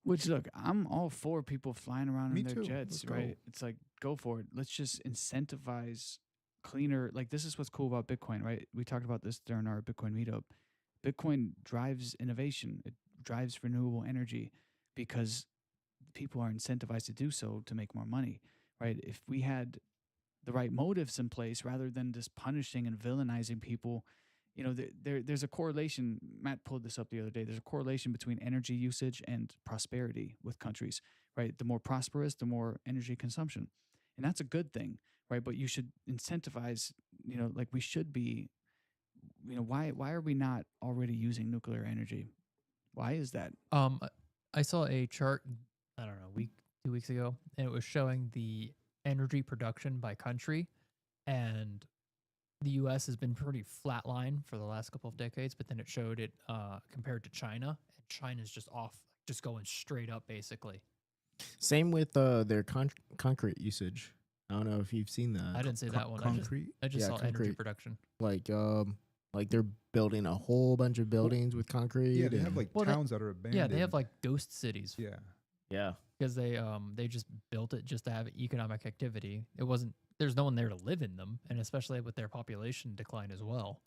Which, look, I'm all for people flying around Me in their too. jets, Let's right? go. It's like, go for it. Let's just incentivize cleaner. Like, this is what's cool about Bitcoin, right? We talked about this during our Bitcoin meetup. Bitcoin drives innovation. It drives renewable energy because people are incentivized to do so to make more money, right? If we had the right motives in place rather than just punishing and villainizing people, there's a correlation. Matt pulled this up the other day. There's a correlation between energy usage and prosperity with countries, right? The more prosperous, the more energy consumption. And that's a good thing, right? But you should incentivize, like we should be, why are we not already using nuclear energy? Why is that? I saw a chart, I don't know, 2 weeks ago, and it was showing the energy production by country, and the U.S. has been pretty flatline for the last couple of decades, but then it showed it compared to China, and China's just off, just going straight up, basically. Same with their concrete usage. I don't know if you've seen that. I didn't see that one. Concrete? I just saw energy concrete. production. Like they're building a whole bunch of buildings with concrete. Yeah, they have and- like Well, towns that are abandoned. Yeah, they have like ghost cities. Yeah. yeah. Because they just built it just to have economic activity. There's no one there to live in them, and especially with their population decline as well.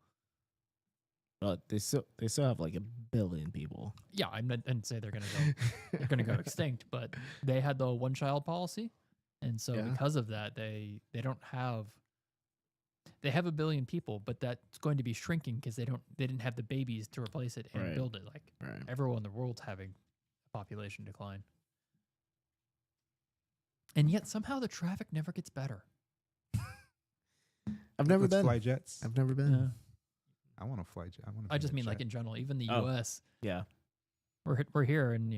But they still have like 1 billion people. Yeah, I didn't say they're gonna go extinct, but they had the one-child policy, and so Yeah. because of that, they have 1 billion people, but that's going to be shrinking because they didn't have the babies to replace it and Right. build it. Like Right. everyone in the world's having a population decline, and yet somehow the traffic never gets better. I've never Let's been. fly jets. I've never been. Yeah. I want to fly jet. I just mean like in general, even the Oh. U.S. Yeah. We're here, and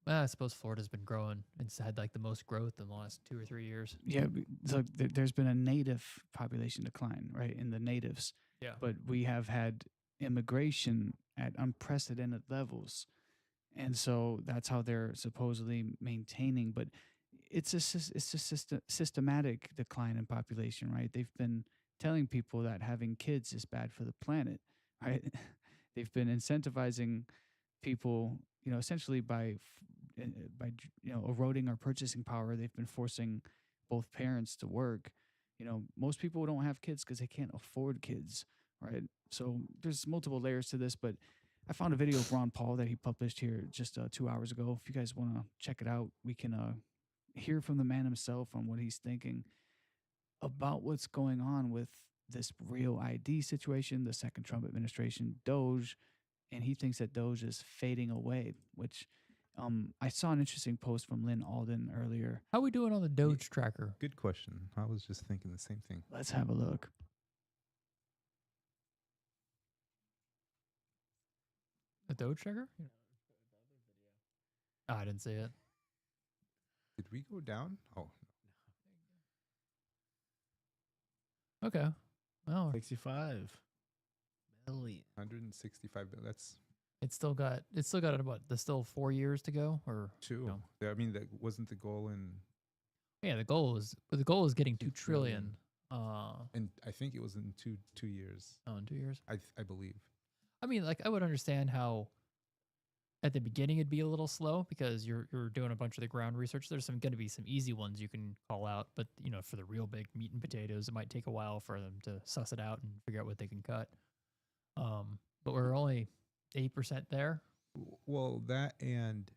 I suppose Florida's been growing. It's had like the most growth in the last 2 or 3 years. Yeah, so there's been a native population decline, right, in the natives. Yeah. But we have had immigration at unprecedented levels. And so that's how they're supposedly maintaining. But it's a systematic decline in population, right? They've been telling people that having kids is bad for the planet, right? They've been incentivizing people, essentially by eroding our purchasing power. They've been forcing both parents to work. Most people don't have kids because they can't afford kids, right? So there's multiple layers to this, but I found a video of Ron Paul that he published here just 2 hours ago. If you guys want to check it out, we can hear from the man himself on what he's thinking about what's going on with this real ID situation, the second Trump administration, Doge, and he thinks that Doge is fading away, which I saw an interesting post from Lynn Alden earlier. How are we doing on the Doge tracker? Good question. I was just thinking the same thing. Let's have a look. The Doge tracker? Oh, I didn't see it. Did we go down? Oh, Okay. Oh, 65 million. 165 billion. That's it's still got about there's still 4 years to go, or two. no? I mean, that wasn't the goal in. Yeah, the goal is getting 2 trillion. And I think it was in two years. Oh, in 2 years. I believe. I mean, like I would understand how at the beginning it'd be a little slow because you're doing a bunch of the ground research. There's going to be some easy ones you can call out, but for the real big meat and potatoes, it might take a while for them to suss it out and figure out what they can cut. But we're only 8% there. Well, that and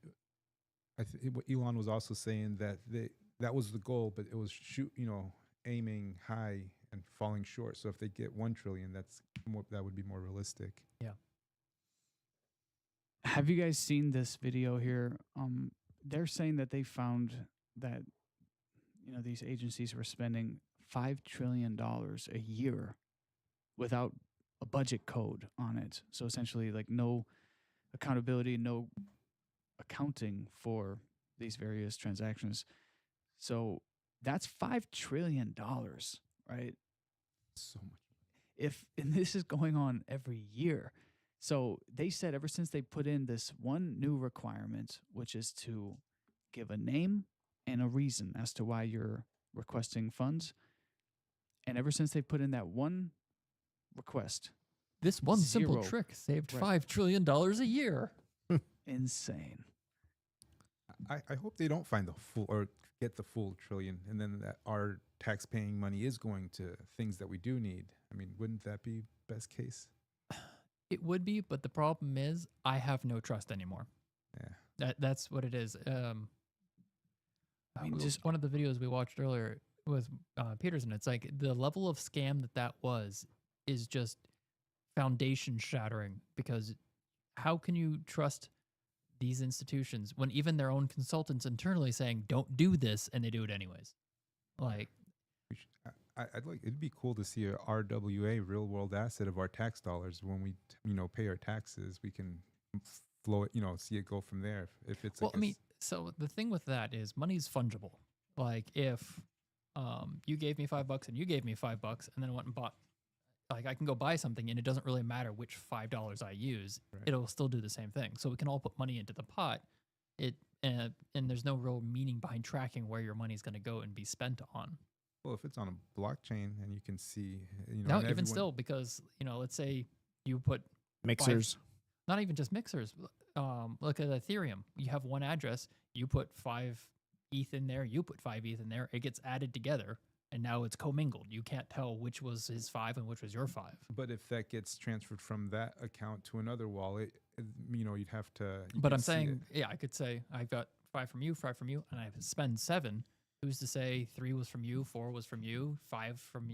what Elon was also saying that that was the goal, but it was aiming high and falling short. So if they get 1 trillion, that would be more realistic. Yeah. Have you guys seen this video here? They're saying that they found that these agencies were spending $5 trillion a year without a budget code on it. So essentially, like no accountability, no accounting for these various transactions. So that's $5 trillion, right? So much. And this is going on every year. So they said ever since they put in this one new requirement, which is to give a name and a reason as to why you're requesting funds, and ever since they put in that one request, this one simple zero. trick saved Right. $5 trillion a year. Insane. I hope they don't find the full or get the full trillion, and then that our tax-paying money is going to things that we do need. I mean, wouldn't that be best case? It would be, but the problem is I have no trust anymore. Yeah. That's what it is. I mean, just one of the videos we watched earlier with Peterson, it's like the level of scam that was is just foundation shattering, because how can you trust these institutions when even their own consultants internally saying don't do this and they do it anyways? Like, it'd be cool to see a RWA, real world asset of our tax dollars. When we pay our taxes, we can flow it, see it go from there. If it's well, I mean, so the thing with that is money's fungible. Like if you gave me $5 and you gave me $5 and then I went and bought, like I can go buy something and it doesn't really matter which $5 I use, Right. It'll still do the same thing. So we can all put money into the pot. And there's no real meaning behind tracking where your money's going to go and be spent on. well, if it's on a blockchain and you can see, No, and even still, because let's say you put Mixers. not even just mixers. Look at Ethereum. You have one address. You put 5 ETH in there. You put 5 ETH in there. It gets added together, and now it's commingled. You can't tell which was his 5 and which was your 5. But if that gets transferred from that account to another wallet, you'd have to. But I'm saying, yeah, I could say I've got 5 from you, 5 from you, and I spend 7. Who's to say 3 was from you, 4 was from you, 5 from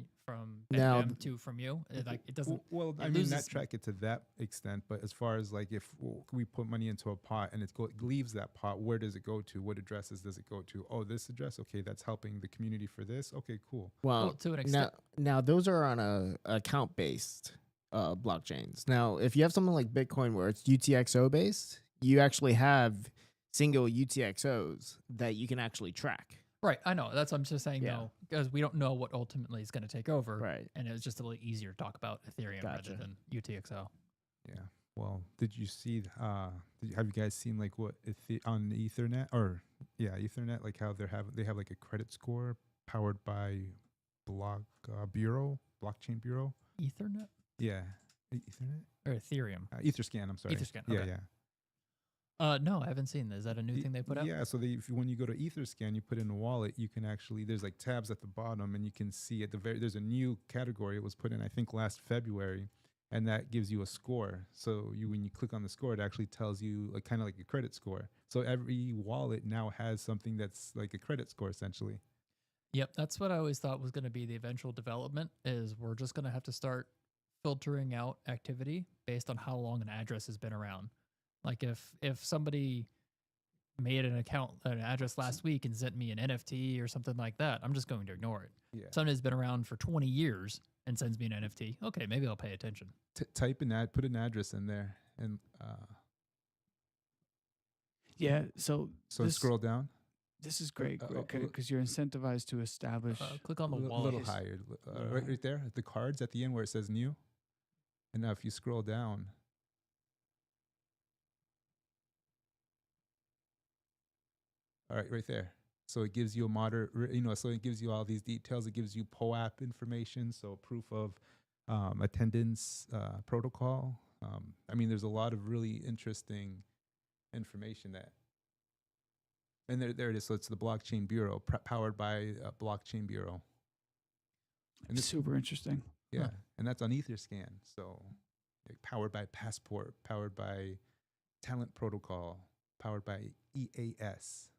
Now, Benham, 2 from you? It doesn't. Well, I mean, not track it to that extent, but as far as like if we put money into a pot and it leaves that pot, where does it go to? What addresses does it go to? Oh, this address. Okay, that's helping the community for this. Okay, cool. Well, to an extent. now those are on a account based blockchains. Now, if you have something like Bitcoin where it's UTXO based, you actually have single UTXOs that you can actually track. Right, I know. That's what I'm just saying, Yeah. though, because we don't know what ultimately is going to take over. Right. And it was just a little easier to talk about Ethereum rather than UTXO. Yeah. Well, did you see? Have you guys seen like what on Ethernet or Ethernet? Like how they have like a credit score powered by blockchain bureau. Ethernet Yeah, Ethernet or Ethereum? Etherscan. I'm sorry. Etherscan. Yeah, Okay. yeah. No, I haven't seen that. Is that a new thing they put out? Yeah, so when you go to Etherscan, you put in a wallet, you can actually there's like tabs at the bottom, and you can see at the there's a new category. It was put in I think last February, and that gives you a score. So when you click on the score, it actually tells you like kind of like a credit score. So every wallet now has something that's like a credit score essentially. Yep, that's what I always thought was going to be the eventual development. Is we're just going to have to start filtering out activity based on how long an address has been around. Like if somebody made an address last week and sent me an NFT or something like that, I'm just going to ignore it. Yeah. Somebody's been around for 20 years and sends me an NFT. Okay, maybe I'll pay attention. Put an address in there, and Yeah. So scroll down. This is great because you're incentivized to establish. Click on the A wallet. little higher, right there, at the cards at the end where it says new. And now if you scroll down, all right there. So it gives you so it gives you all these details. It gives you POAP information, so proof of attendance protocol. I mean, there's a lot of really interesting information and there it is. So it's the Blockchain Bureau, powered by Blockchain Bureau. And it's super interesting. Yeah, and that's on Etherscan. So powered by Passport, powered by Talent Protocol, powered by EAS.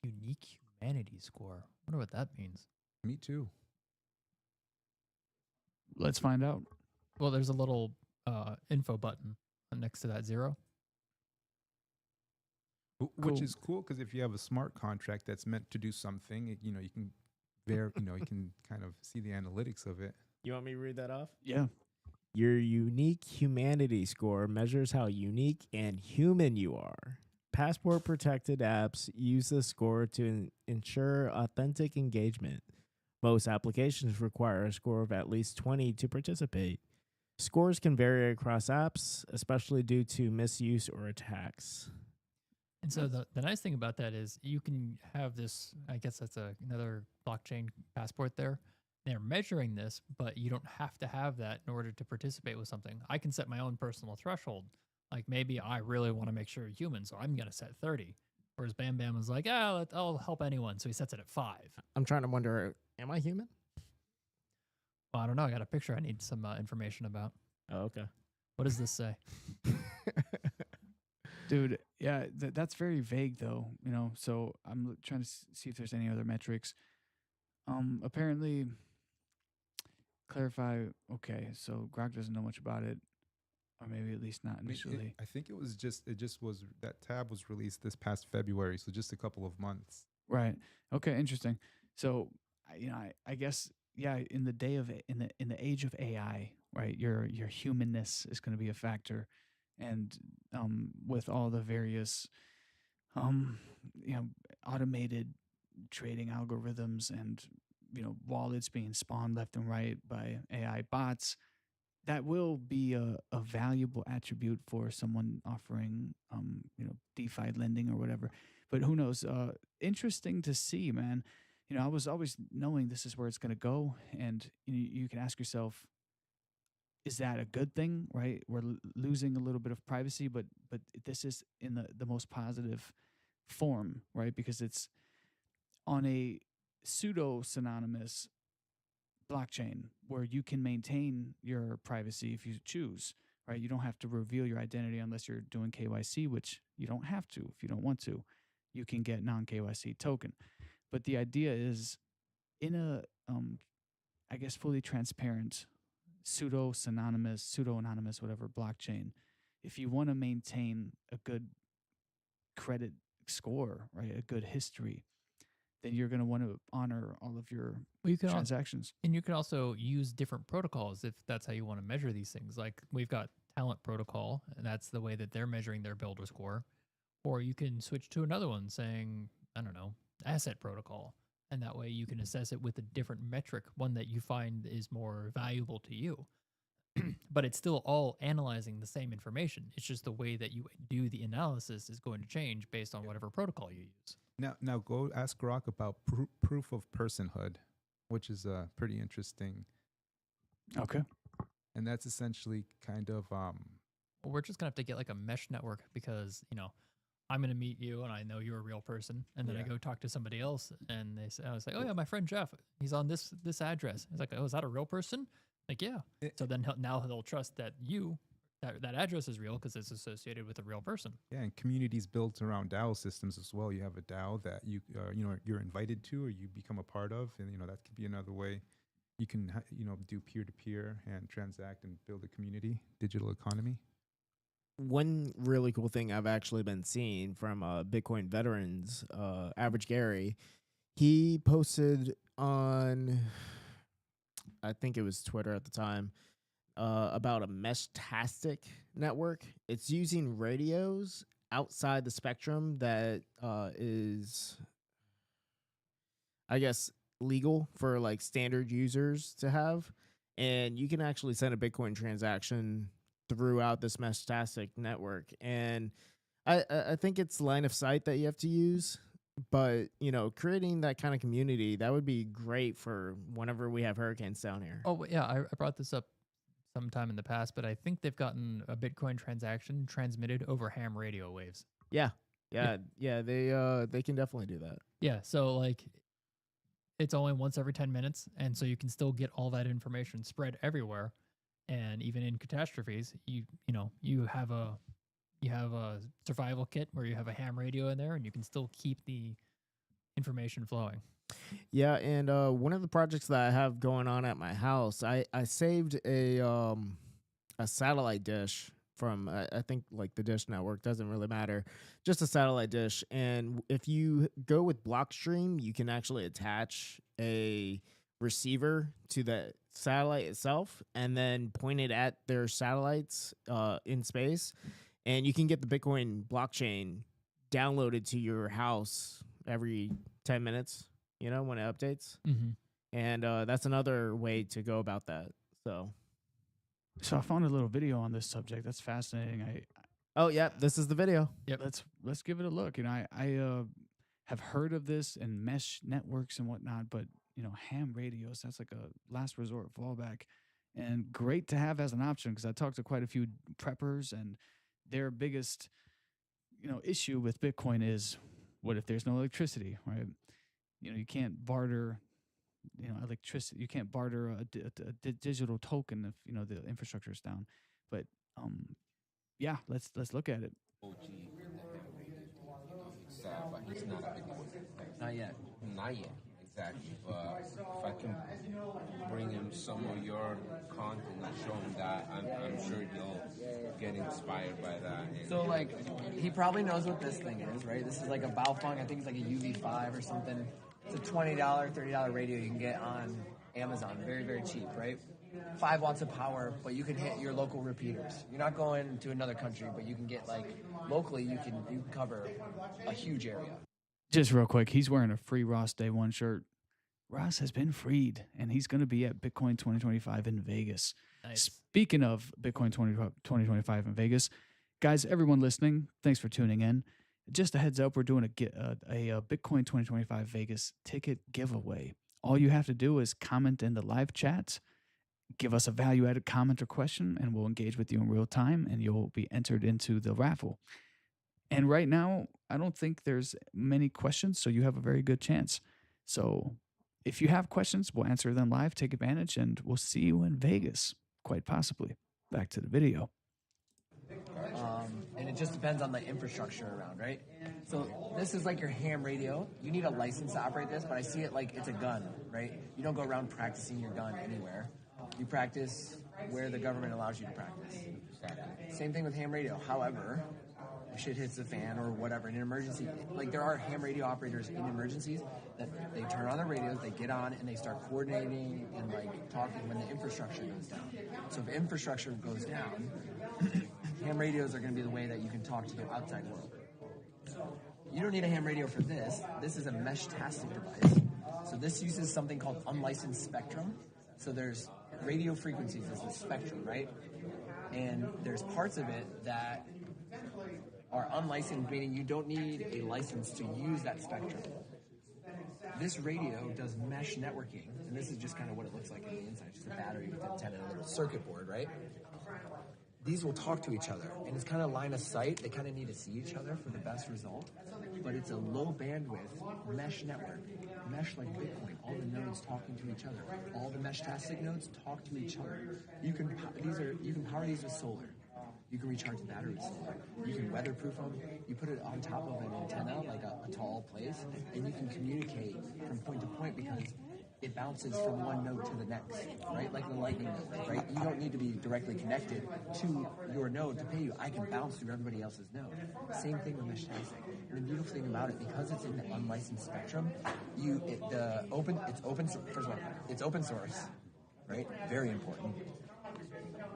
Unique humanity score. I wonder what that means. Me too. Let's find out. Well, there's a little info button next to that 0. Which is cool because if you have a smart contract that's meant to do something, you can you can kind of see the analytics of it. You want me to read that off? Yeah. Your unique humanity score measures how unique and human you are. Passport protected apps use the score to ensure authentic engagement. Most applications require a score of at least 20 to participate. Scores can vary across apps, especially due to misuse or attacks. And so the nice thing about that is you can have this, I guess that's another blockchain passport there. They're measuring this, but you don't have to have that in order to participate with something. I can set my own personal threshold. Like maybe I really want to make sure you're human, so I'm going to set 30. Whereas Bam Bam was like, I'll help anyone, so he sets it at 5. I'm trying to wonder, am I human? Well, I don't know. I got a picture I need some information about. Oh, okay. What does this say? Dude, yeah, that's very vague though, so I'm trying to see if there's any other metrics. Apparently, clarify, okay, so Grok doesn't know much about it, or maybe at least not initially. I think that tab was released this past February, so just a couple of months. Right. Okay, interesting. So, I guess, yeah, in the age of AI, right, your humanness is going to be a factor. And with all the various automated trading algorithms and wallets being spawned left and right by AI bots, that will be a valuable attribute for someone offering DeFi lending or whatever. But who knows? Interesting to see, man. I was always knowing this is where it's going to go, and you can ask yourself, is that a good thing, right? We're losing a little bit of privacy, but this is in the most positive form, right? Because it's on a pseudo-synonymous blockchain where you can maintain your privacy if you choose, right? You don't have to reveal your identity unless you're doing KYC, which you don't have to if you don't want to. You can get non-KYC token. But the idea is in a, I guess, fully transparent pseudo-anonymous, whatever, blockchain, if you want to maintain a good credit score, right, a good history, then you're going to want to honor all of your transactions. And you can also use different protocols if that's how you want to measure these things. Like we've got Talent Protocol, and that's the way that they're measuring their builder score. Or you can switch to another one saying, I don't know, Asset Protocol. And that way you can assess it with a different metric, one that you find is more valuable to you. but it's still all analyzing the same information. It's just the way that you do the analysis is going to change based on whatever protocol you use. Now go ask Grok about proof of personhood, which is pretty interesting. Okay. And that's essentially kind of Well, we're just gonna have to get like a mesh network because I'm gonna meet you and I know you're a real person, and then I go talk to somebody else and they say, I was like, oh yeah, my friend Jeff, he's on this address. He's like, oh, is that a real person? Like, yeah. So then he'll trust that that address is real because it's associated with a real person. Yeah, and communities built around DAO systems as well. You have a DAO that you're invited to or you become a part of, and that could be another way you can do peer-to-peer and transact and build a community, digital economy. One really cool thing I've actually been seeing from Bitcoin veterans, Average Gary, he posted on, I think it was Twitter at the time, about a Meshtastic network. It's using radios outside the spectrum that is, I guess, legal for like standard users to have, and you can actually send a Bitcoin transaction throughout this Meshtastic network. And I think it's line of sight that you have to use, but creating that kind of community, that would be great for whenever we have hurricanes down here. Oh yeah, I brought this up sometime in the past, but I think they've gotten a Bitcoin transaction transmitted over ham radio waves. Yeah. They can definitely do that. Yeah, so like it's only once every 10 minutes, and so you can still get all that information spread everywhere. And even in catastrophes, you have a survival kit where you have a ham radio in there, and you can still keep the information flowing. Yeah, and one of the projects that I have going on at my house, I saved a satellite dish from I think like the Dish Network, doesn't really matter, just a satellite dish. And if you go with Blockstream, you can actually attach a receiver to the satellite itself and then point it at their satellites in space, and you can get the Bitcoin blockchain downloaded to your house every 10 minutes, when it updates. Mm-hmm. And that's another way to go about that. So I found a little video on this subject. That's fascinating. Oh yeah, this is the video. Yep. Let's give it a look. I have heard of this in mesh networks and whatnot, but ham radios, that's like a last resort fallback, and great to have as an option, because I talked to quite a few preppers, and their biggest issue with Bitcoin is, what if there's no electricity, right? You can't barter electricity. You can't barter a digital token if the infrastructure is down. But yeah, let's look at it. But he's not a big one. Not yet. Not yet. Exactly. But if I can bring him some of your content and show him that, I'm sure he'll get inspired by that. So he probably knows what this thing is, right? This is like a Baofeng. I think it's like a UV5 or something. It's a $20, $30 radio you can get on Amazon. Very, very cheap, right? 5 watts of power, but you can hit your local repeaters. You're not going to another country, but you can get locally, you can cover a huge area. Just real quick, he's wearing a free Ross Day One shirt. Ross has been freed, and he's going to be at Bitcoin 2025 in Vegas. Nice. Speaking of Bitcoin 2025 in Vegas, guys, everyone listening, thanks for tuning in. Just a heads up, we're doing a Bitcoin 2025 Vegas ticket giveaway. All you have to do is comment in the live chat, give us a value-added comment or question, and we'll engage with you in real time, and you'll be entered into the raffle. And right now, I don't think there's many questions, so you have a very good chance. So if you have questions, we'll answer them live, take advantage, and we'll see you in Vegas, quite possibly. Back to the video. And it just depends on the infrastructure around, right? So this is like your ham radio. You need a license to operate this, but I see it like it's a gun, right? You don't go around practicing your gun anywhere. You practice where the government allows you to practice. Same thing with ham radio. However, if shit hits the fan or whatever, in an emergency, there are ham radio operators in emergencies that they turn on their radios, they get on, and they start coordinating and talking when the infrastructure goes down. So if infrastructure goes down, ham radios are going to be the way that you can talk to the outside world. You don't need a ham radio for this. This is a Meshtastic device. So this uses something called unlicensed spectrum. So there's radio frequencies is the spectrum, right? And there's parts of it that are unlicensed, meaning you don't need a license to use that spectrum. This radio does mesh networking, and this is just kind of what it looks like on the inside, just a battery with antenna and a little circuit board, right? These will talk to each other, and it's kind of line of sight. They kind of need to see each other for the best result, but it's a low bandwidth mesh network. Mesh like Bitcoin, all the nodes talking to each other. All the Meshtastic nodes talk to each other. You can power these with solar. You can recharge the battery with solar. You can weatherproof them. You put it on top of an antenna, like a tall place, and you can communicate from point to point because it bounces from one node to the next, right? Like the lightning node, right? You don't need to be directly connected to your node to pay you. I can bounce through everybody else's node. Same thing with Meshtastic. And the beautiful thing about it, because it's in the unlicensed spectrum, it's open source, right? Very important.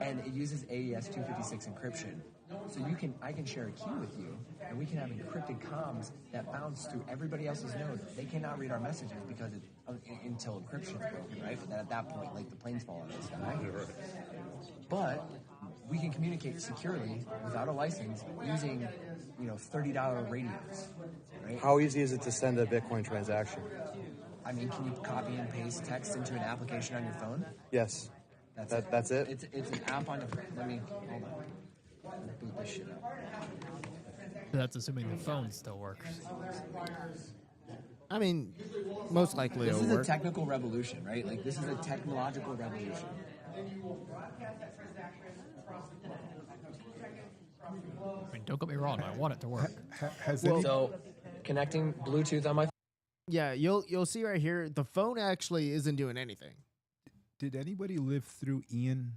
And it uses AES 256 encryption. So I can share a key with you, and we can have encrypted comms that bounce through everybody else's node. They cannot read our messages because until encryption is broken, right? But then at that point, like the planes fall out of the sky. But we can communicate securely without a license using, $30 radios, right? How easy is it to send a Bitcoin transaction? I mean, can you copy and paste text into an application on your phone? Yes. That's it? It's an app on your phone. Hold on. Let me boot this shit up. That's assuming the phone still works. I mean, most likely This it'll is work. a technical revolution, right? Like, this is a technological revolution. I mean, don't get me wrong. I want it to work. So, connecting Bluetooth on my phone. Yeah, you'll see right here, the phone actually isn't doing anything. Did anybody live through Ian?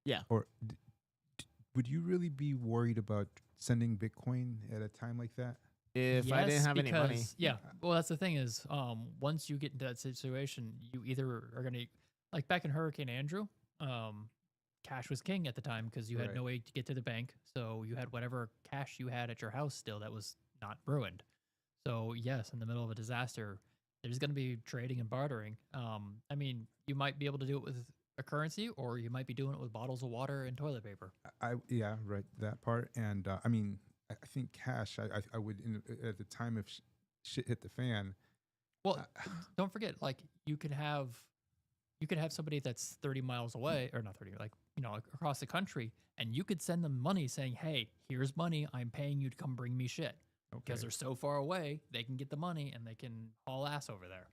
Yeah. Or would you really be worried about sending Bitcoin at a time like that? If I didn't have any money. Because, yeah. Well, that's the thing is, once you get into that situation, you either are going to, like back in Hurricane Andrew, cash was king at the time because you had Right. no way to get to the bank. So you had whatever cash you had at your house still that was not ruined. So yes, in the middle of a disaster, there's going to be trading and bartering. I mean, you might be able to do it with a currency, or you might be doing it with bottles of water and toilet paper. Yeah, right, that part. And I mean, I think cash. I would at the time if shit hit the fan. Well, don't forget, like you could have somebody that's 30 miles away, or not 30, like across the country, and you could send them money saying, "Hey, here's money. I'm paying you to come bring me shit." Because they're so far away, they can get the money and they can haul ass over there.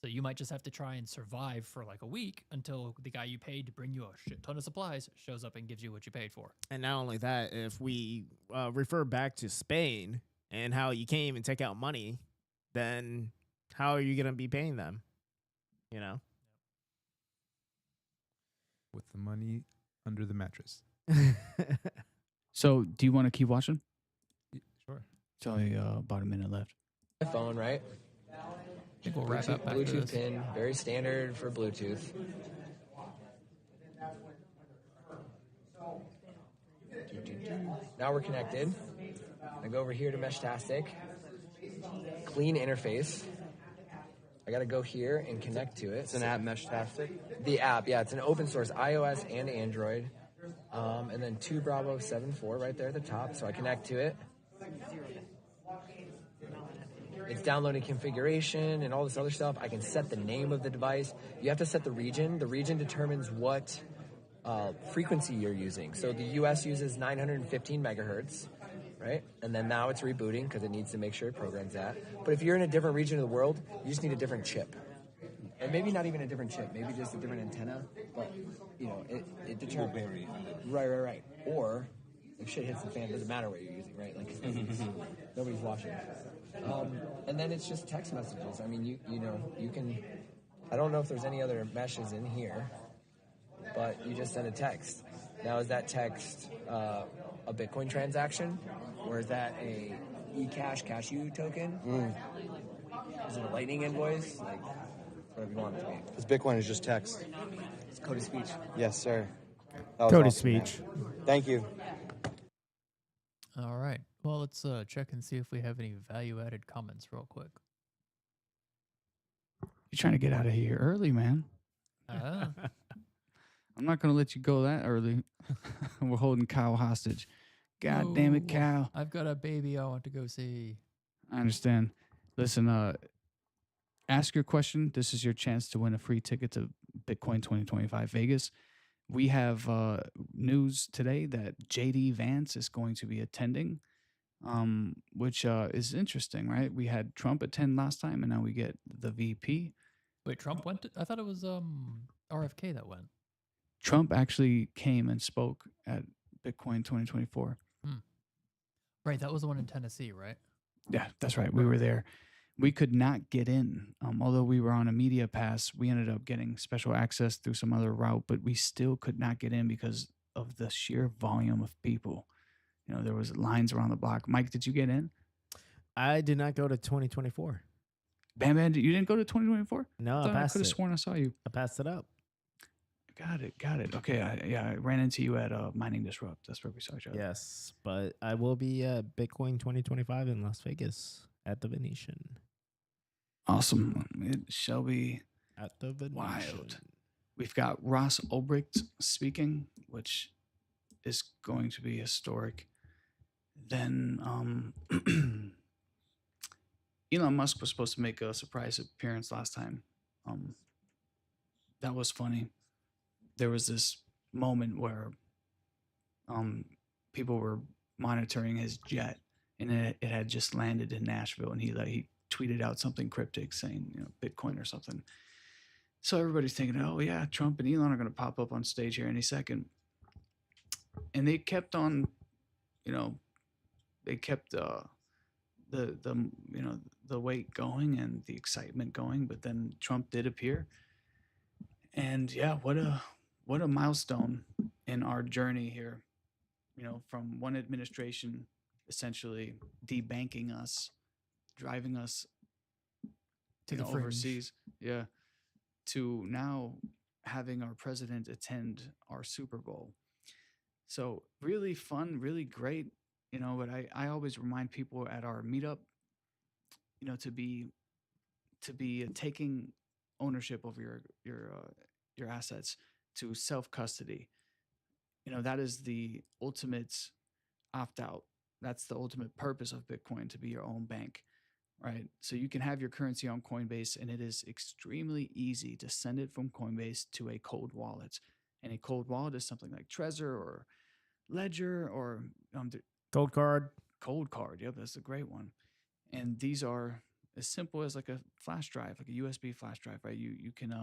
So you might just have to try and survive for like a week until the guy you paid to bring you a shit ton of supplies shows up and gives you what you paid for. And not only that, if we refer back to Spain and how you can't even take out money, then how are you going to be paying them? With the money under the mattress. So, do you want to keep watching? Sure. It's only about a minute left. My phone, right? I think we'll wrap up after Bluetooth this. pin, very standard for Bluetooth. Now we're connected. I go over here to Meshtastic. Clean interface. I got to go here and connect to it. It's an app, Meshtastic? The app, yeah, it's an open source, iOS and Android. And then 2Bravo74 right there at the top. So I connect to it. It's downloading configuration and all this other stuff. I can set the name of the device. You have to set the region. The region determines what frequency you're using. So the US uses 915 megahertz, right? And then now it's rebooting because it needs to make sure it programs that. But if you're in a different region of the world, you just need a different chip. And maybe not even a different chip, maybe just a different antenna. But, it determines. Right. Or if shit hits the fan, it doesn't matter what you're using, right? Like, nobody's watching. And then it's just text messages. I mean, you can. I don't know if there's any other meshes in here, but you just send a text. Now, is that text a Bitcoin transaction, or is that a eCash cashew token? Is it a Lightning invoice? Like, whatever you want it to be. Because Bitcoin is just text. It's code of speech. Yes, sir. That was Code of awesome, man. speech. Thank you. All right. Well, let's check and see if we have any value-added comments real quick. You're trying to get out of here early, man. I'm not going to let you go that early. We're holding Kyle hostage. God damn it, No, Kyle. I've got a baby I want to go see. I understand. Listen, ask your question. This is your chance to win a free ticket to Bitcoin 2025 Vegas. We have news today that JD Vance is going to be attending, which is interesting, right? We had Trump attend last time, and now we get the VP. Wait, Trump went? I thought it was RFK that went. Trump actually came and spoke at Bitcoin 2024. Right, that was the one in Tennessee, right? Yeah, that's right. We were there. We could not get in. Although we were on a media pass, we ended up getting special access through some other route, but we still could not get in because of the sheer volume of people. You know, there was lines around the block. Mike, did you get in? I did not go to 2024. Bam, you didn't go to 2024? No, I I passed could have it. sworn I saw you. I passed it up. Got it. Okay, I ran into you at Mining Disrupt. That's where we saw each other. Yes, but I will be at Bitcoin 2025 in Las Vegas at the Venetian. Awesome. It shall be at the Venetian. Wild. We've got Ross Ulbricht speaking, which is going to be historic. Then Elon Musk was supposed to make a surprise appearance last time. That was funny. There was this moment where people were monitoring his jet, and it had just landed in Nashville, and he tweeted out something cryptic saying, Bitcoin or something. So everybody's thinking, oh yeah, Trump and Elon are going to pop up on stage here any second. And they kept on, they kept the weight going and the excitement going, but then Trump did appear. And yeah, what a milestone in our journey here, from one administration essentially debanking us, driving us to the fringe. overseas, to now having our president attend our Super Bowl. So really fun, really great, but I always remind people at our meetup, to be taking ownership over your assets, to self-custody. That is the ultimate opt-out. That's the ultimate purpose of Bitcoin, to be your own bank, right? So you can have your currency on Coinbase, and it is extremely easy to send it from Coinbase to a cold wallet. And a cold wallet is something like Trezor or Ledger or Cold Card. Cold Card, yep, that's a great one. And these are as simple as like a flash drive, like a USB flash drive, right? You can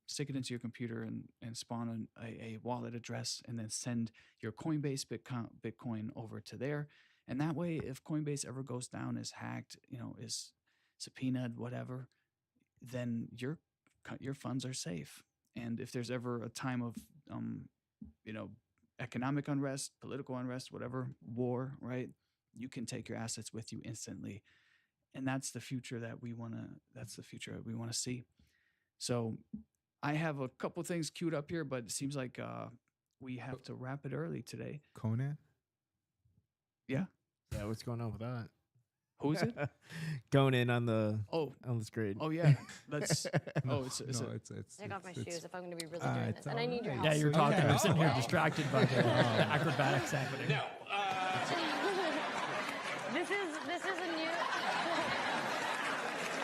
stick it into your computer and spawn a wallet address, and then send your Coinbase Bitcoin over to there. And that way, if Coinbase ever goes down, is hacked, is subpoenaed, whatever, then your funds are safe. And if there's ever a time of, economic unrest, political unrest, whatever, war, right, you can take your assets with you instantly. And that's the future that we want to see. So I have a couple things queued up here, but it seems like we have to wrap it early today. Conan? Yeah. Yeah, what's going on with that? Who is it? Going in on the screen. Oh yeah. Let's. Take off my shoes if I'm going to be really doing this, and I need your help. Yeah, you're talking. You're sitting here distracted by the acrobatics happening. No. This is a new.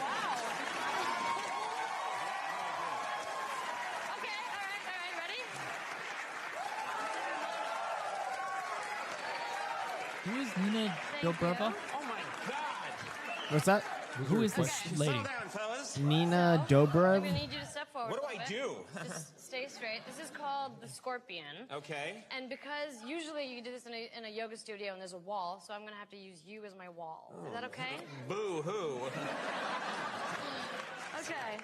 Wow. Okay. All right. Ready? Who is Nina Dobreva? Oh my God. What's that? Who is this lady? Slow down, fellas. Nina I'm Dobrev. gonna need you to step forward. What do a I little do? bit. Just stay straight. This is called the Scorpion. Okay. And because usually you do this in a yoga studio and there's a wall, so I'm gonna have to use you as my wall. Is that okay? Boo hoo. Okay.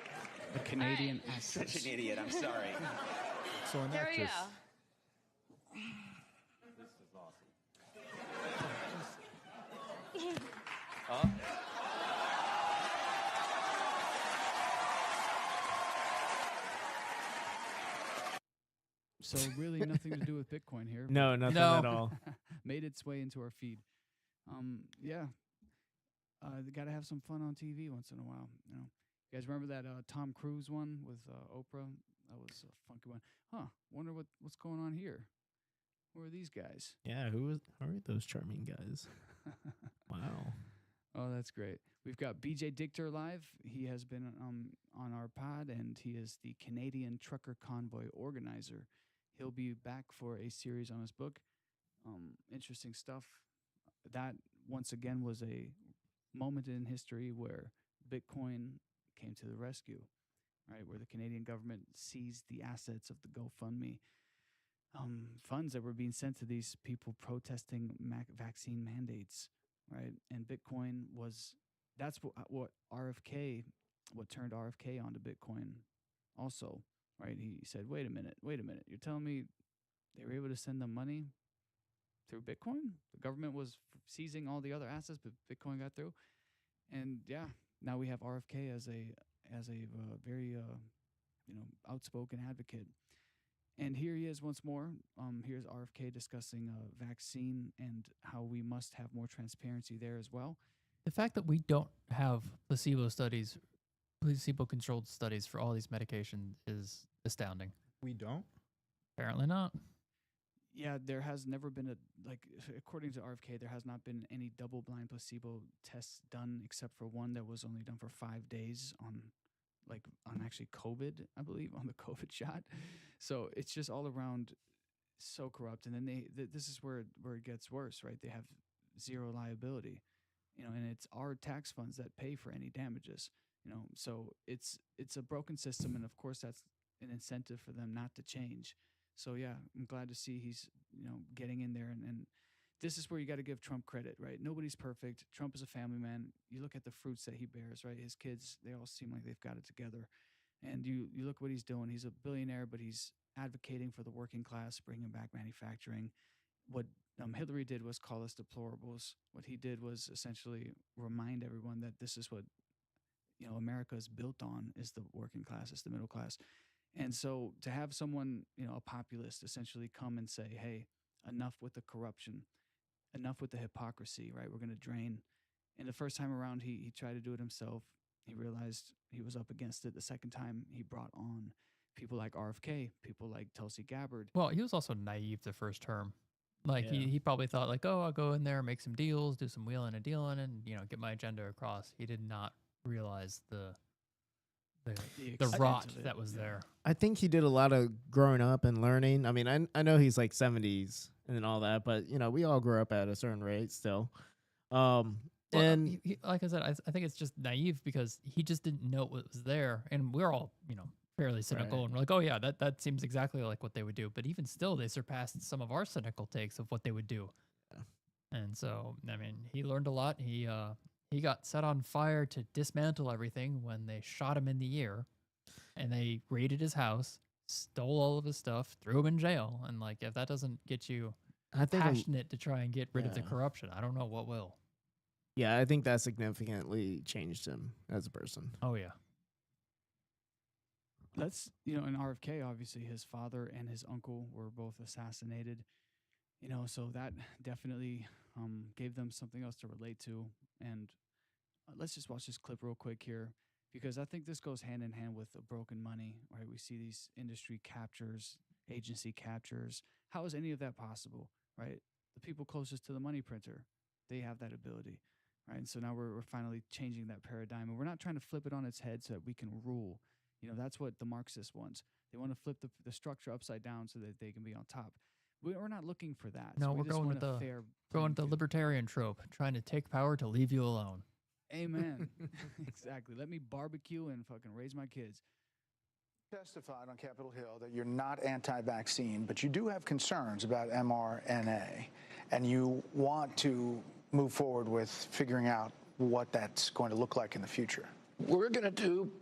The Canadian actress. Such an idiot. I'm sorry. So an Here we actress. go. Huh? So really nothing to do with Bitcoin here. No, but- nothing at all. Made its way into our feed. Yeah. Got to have some fun on TV once in a while. You guys remember that Tom Cruise one with Oprah? was a funky one. Huh? Wonder what's going on here. Who are these guys? Yeah, who are those charming guys? Wow. Oh, that's great. We've got BJ Dichter live. He has been on our pod, and he is the Canadian Trucker Convoy organizer. He'll be back for a series on his book. Interesting stuff. That, once again, was a moment in history where Bitcoin came to the rescue, right? Where the Canadian government seized the assets of the GoFundMe funds that were being sent to these people protesting vaccine mandates, right? And Bitcoin that's what turned RFK onto Bitcoin also, right? He said, wait a minute, you're telling me they were able to send them money through Bitcoin? The government was seizing all the other assets, but Bitcoin got through. And yeah, now we have RFK as a very outspoken advocate. And here he is once more. Here's RFK discussing vaccine and how we must have more transparency there as well. The fact that we don't have placebo-controlled studies for all these medications is astounding. We don't? Apparently not. Yeah, there has never been according to RFK, there has not been any double-blind placebo tests done except for one that was only done for 5 days on actually COVID, I believe, on the COVID shot. So it's just all around so corrupt. And then this is where it gets worse, right? They have zero liability, and it's our tax funds that pay for any damages, So it's a broken system, and of course that's an incentive for them not to change. So yeah, I'm glad to see he's getting in there, and this is where you got to give Trump credit, right? Nobody's perfect. Trump is a family man. You look at the fruits that he bears, right? His kids, they all seem like they've got it together. And you look what he's doing. He's a billionaire, but he's advocating for the working class, bringing back manufacturing. What Hillary did was call us deplorables. What he did was essentially remind everyone that this is what America is built on, is the working class, is the middle class. And so to have someone, a populist, essentially come and say, hey, enough with the corruption, enough with the hypocrisy, right? We're going to drain. And the first time around, he tried to do it himself. He realized he was up against it. The second time, he brought on people like RFK, people like Tulsi Gabbard. Well, he was also naive the first term. Yeah. He probably thought I'll go in there, make some deals, do some wheeling and dealing, and get my agenda across. He did not realize the rot that was there. I think he did a lot of growing up and learning. I mean, I know he's like 70s and all that, but we all grew up at a certain rate still. And like I said, I think it's just naive because he just didn't know what was there, and we're all fairly cynical, and we're like, oh yeah, that seems exactly like what they would do. But even still, they surpassed some of our cynical takes of what they would do. Yeah. And so, I mean, he learned a lot. He got set on fire to dismantle everything when they shot him in the ear, and they raided his house, stole all of his stuff, threw him in jail. And if that doesn't get you passionate to try and get rid of the corruption, I don't know what will. Yeah, I think that significantly changed him as a person. Oh yeah. That's in RFK, obviously his father and his uncle were both assassinated. So that definitely gave them something else to relate to. And let's just watch this clip real quick here, because I think this goes hand in hand with the broken money, right? We see these industry captures, agency captures. How is any of that possible, right? The people closest to the money printer, they have that ability, right? And so now we're finally changing that paradigm, and we're not trying to flip it on its head so that we can rule. That's what the Marxists want. They want to flip the structure upside down so that they can be on top. We're not looking for that. No, so we're going with the libertarian trope, trying to take power to leave you alone. Amen. Exactly. Let me barbecue and fucking raise my kids. Testified on Capitol Hill that you're not anti-vaccine, but you do have concerns about mRNA, and you want to move forward with figuring out what that's going to look like in the future. We're going to do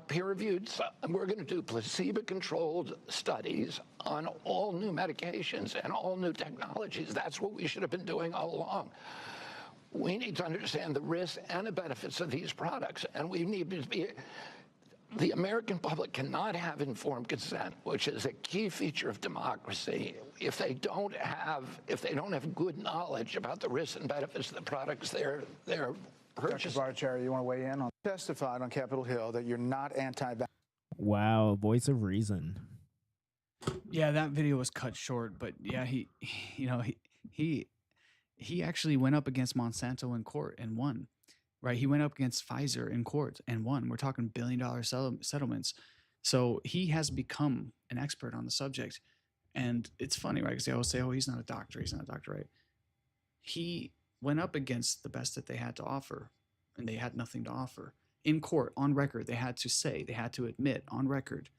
peer-reviewed, we're going to do placebo-controlled studies on all new medications and all new technologies. That's what we should have been doing all along. We need to understand the risks and the benefits of these products, and we need to be... The American public cannot have informed consent, which is a key feature of democracy, if they don't have good knowledge about the risks and benefits of the products they're purchasing. Dr. Barcheri, you want to weigh in on? Testified on Capitol Hill that you're not anti-vaccine. Wow, voice of reason. Yeah, that video was cut short, but yeah, you know, he actually went up against Monsanto in court and won. Right, he went up against Pfizer in court and won. We're talking billion-dollar settlements. So he has become an expert on the subject. And it's funny, right? Because they always say, "Oh, he's not a doctor. He's not a doctor," right? He went up against the best that they had to offer, and they had nothing to offer. In court, on record, they had to admit on record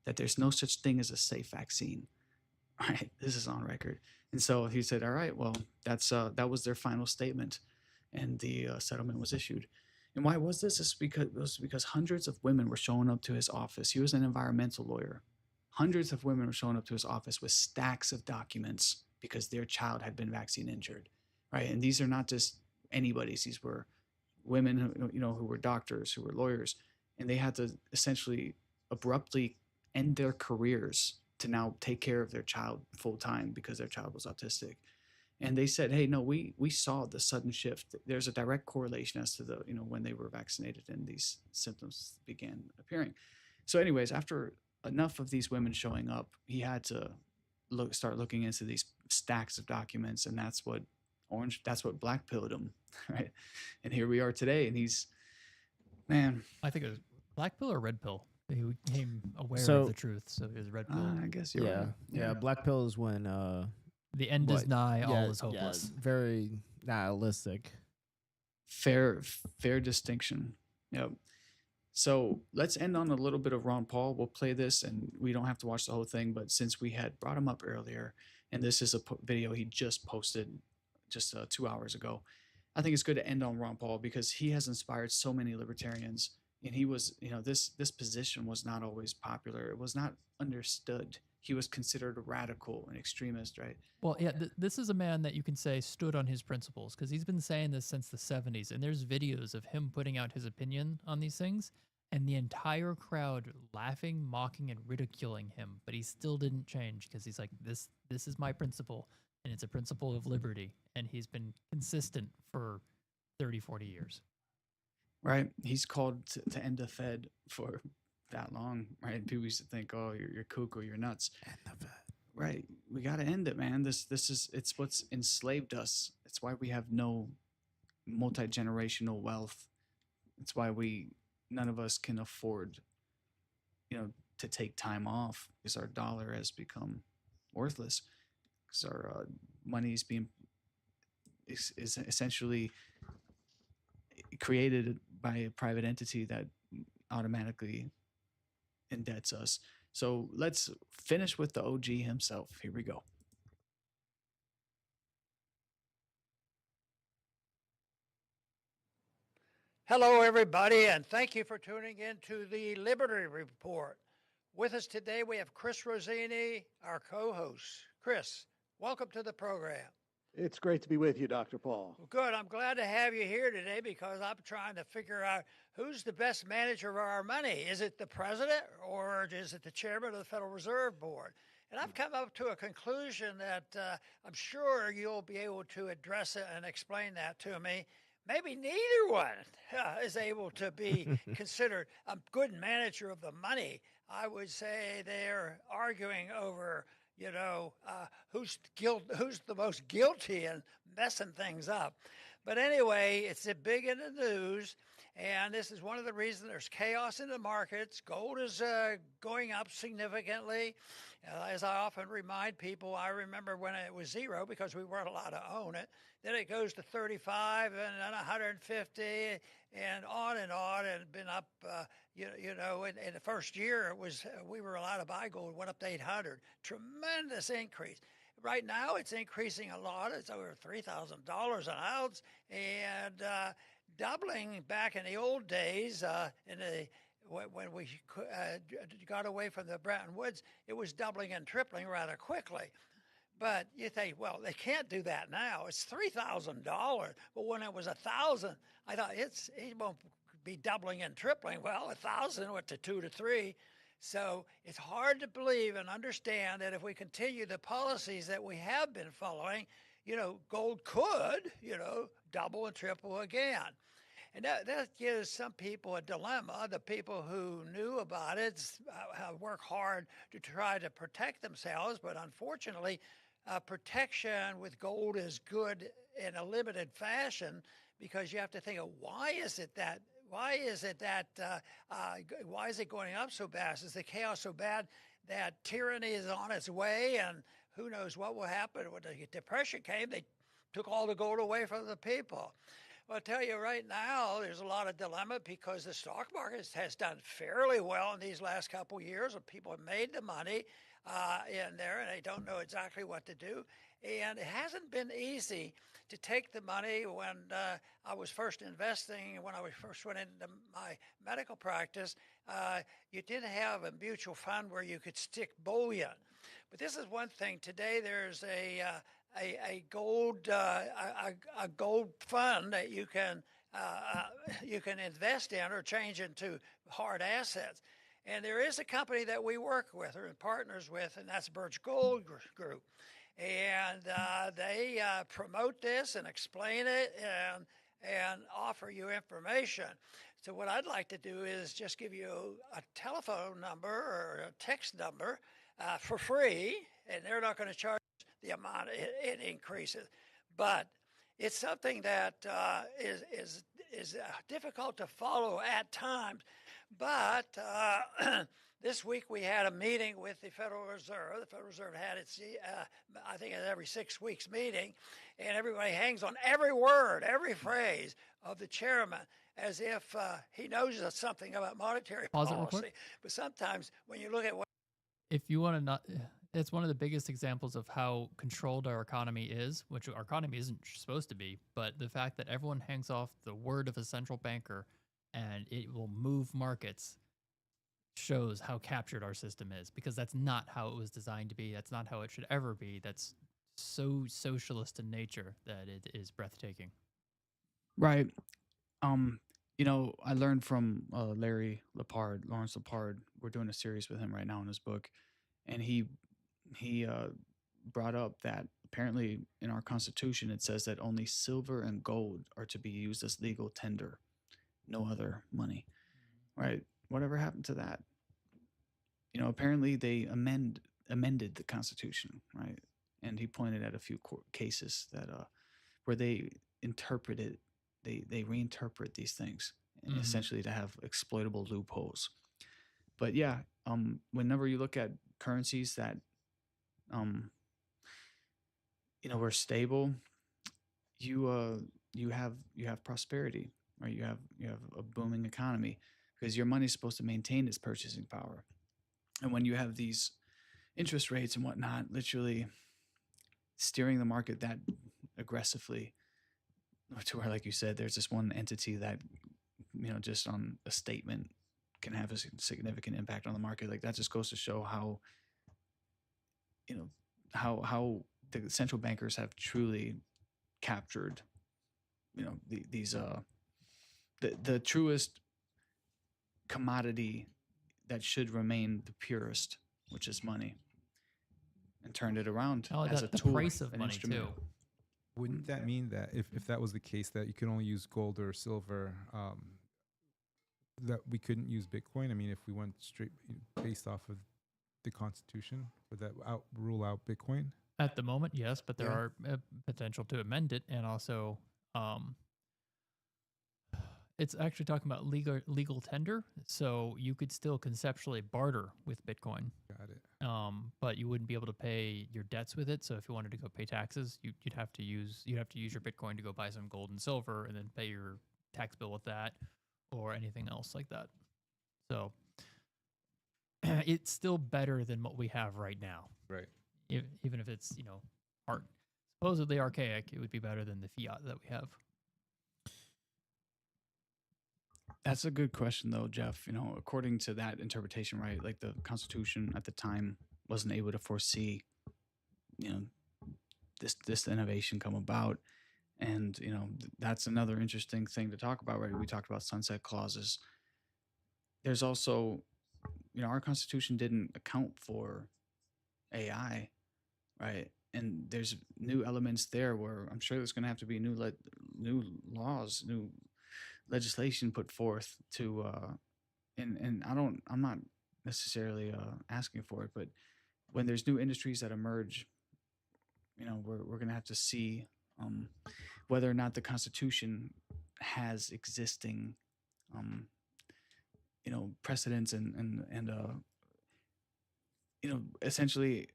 that there's no such thing as a safe vaccine. Right? This is on record. And so he said, "All right, well, that was their final statement," and the settlement was issued. And why was this? It was because hundreds of women were showing up to his office. He was an environmental lawyer. Hundreds of women were showing up to his office with stacks of documents because their child had been vaccine injured, right? And these are not just anybody's. These were women who were doctors, who were lawyers, and they had to essentially abruptly end their careers to now take care of their child full time because their child was autistic. And they said, "Hey, no, we saw the sudden shift. There's a direct correlation as to the when they were vaccinated and these symptoms began appearing." So, anyways, after enough of these women showing up, he had to start looking into these stacks of documents, and that's what black pilled him, right? And here we are today, and he's, man. I think it was black pill or red pill. He became aware So- of the truth, so it was red pill. I guess you're Yeah, right. yeah. Black pill is when The end is nigh, all is hopeless. very nihilistic. Fair distinction. Yep. So let's end on a little bit of Ron Paul. We'll play this, and we don't have to watch the whole thing. But since we had brought him up earlier, and this is a video he just posted just 2 hours ago, I think it's good to end on Ron Paul because he has inspired so many libertarians. And he was, this position was not always popular. It was not understood. He was considered a radical and extremist, right? Well, yeah, this is a man that you can say stood on his principles because he's been saying this since the 70s. And there's videos of him putting out his opinion on these things and the entire crowd laughing, mocking, and ridiculing him. But he still didn't change because he's like, this is my principle, and it's a principle of liberty. And he's been consistent for 30, 40 years. Right. He's called to end the Fed for that long, right? People used to think, "Oh, you're kook or you're nuts." End the Fed. Right. We got to end it, man. It's what's enslaved us. It's why we have no multi-generational wealth. It's why none of us can afford, to take time off because our dollar has become worthless because our money is essentially created by a private entity that automatically indebts us. So let's finish with the OG himself. Here we go. Hello, everybody, and thank you for tuning in to the Liberty Report. With us today, we have Chris Rossini, our co-host. Chris, welcome to the program. It's great to be with you, Dr. Paul. Well, good. I'm glad to have you here today because I'm trying to figure out who's the best manager of our money. Is it the president or is it the chairman of the Federal Reserve Board? And I've come up to a conclusion that I'm sure you'll be able to address it and explain that to me. Maybe neither one is able to be considered a good manager of the money. I would say they're arguing over who's the most guilty and messing things up. But anyway, it's big in the news, and this is one of the reasons there's chaos in the markets. Gold is going up significantly. As I often remind people, I remember when it was zero because we weren't allowed to own it. Then it goes to 35 and then 150 and on, and been up. In the first year, we were allowed to buy gold. It went up to 800. Tremendous increase. Right now, it's increasing a lot. It's over $3,000 an ounce, and doubling back in the old days. When we got away from the Bretton Woods, it was doubling and tripling rather quickly. But you think, well, they can't do that now. It's $3,000. But when it was 1,000, I thought it won't be doubling and tripling. Well, 1,000 went to 2 to 3. So it's hard to believe and understand that if we continue the policies that we have been following, gold could, double and triple again. And that gives some people a dilemma. The people who knew about it work hard to try to protect themselves, but unfortunately, protection with gold is good in a limited fashion, because you have to think of why is it going up so fast? Is the chaos so bad that tyranny is on its way, and who knows what will happen? When the Depression came, they took all the gold away from the people. Well, I'll tell you right now, there's a lot of dilemma because the stock market has done fairly well in these last couple of years, and people have made the money in there, and they don't know exactly what to do. And it hasn't been easy to take the money. When I was first investing, when I first went into my medical practice, you didn't have a mutual fund where you could stick bullion. But this is one thing. Today, there's a gold fund that you can invest in or change into hard assets. And there is a company that we work with or in partners with, and that's Birch Gold Group. And they promote this and explain it and offer you information. So what I'd like to do is just give you a telephone number or a text number for free, and they're not going to charge the amount it increases. But it's something that is difficult to follow at times. But this week we had a meeting with the Federal Reserve. The Federal Reserve had its, I think, every 6 weeks meeting, and everybody hangs on every word, every phrase of the chairman as if he knows something about monetary Pause it real policy. quick. But sometimes when you look at what If you want to not, it's one of the biggest examples of how controlled our economy is, which our economy isn't supposed to be, but the fact that everyone hangs off the word of a central banker and it will move markets shows how captured our system is, because that's not how it was designed to be. That's not how it should ever be. That's so socialist in nature that it is breathtaking. Right. I learned from Lawrence Lepard. We're doing a series with him right now in his book, and he brought up that apparently in our Constitution it says that only silver and gold are to be used as legal tender, no other money. Right? Whatever happened to that? Apparently they amended the Constitution, right? And he pointed at a few cases that where they interpreted. They reinterpret these things and essentially to have exploitable loopholes. But yeah, whenever you look at currencies that were stable, you have prosperity, or you have a booming economy, because your money is supposed to maintain its purchasing power. And when you have these interest rates and whatnot, literally steering the market that aggressively, to where, like you said, there's this one entity that, just on a statement can have a significant impact on the market. Like, that just goes to show how, how the central bankers have truly captured, the truest commodity that should remain the purest, which is money, and turned it around as a tool, price of an money instrument. too. Wouldn't that mean that if that was the case, that you could only use gold or silver, that we couldn't use Bitcoin? I mean, if we went straight based off of the Constitution, would that rule out Bitcoin? At the moment, yes, but there Yeah. are potential to amend it, and also it's actually talking about legal tender, so you could still conceptually barter with Bitcoin. Got it. But you wouldn't be able to pay your debts with it. So if you wanted to go pay taxes, you'd have to use your Bitcoin to go buy some gold and silver, and then pay your tax bill with that, or anything else like that. So it's still better than what we have right now. Right. Even if it's supposedly archaic, it would be better than the fiat that we have. That's a good question, though, Jeff. According to that interpretation, right, like the Constitution at the time wasn't able to foresee, this innovation come about. And, that's another interesting thing to talk about, right? We talked about sunset clauses. There's also, our Constitution didn't account for AI, right? And there's new elements there where I'm sure there's going to have to be new laws, new legislation put forth to, and I'm not necessarily asking for it, but when there's new industries that emerge, you know, we're gonna have to see whether or not the Constitution has existing, you know, precedents and you know, essentially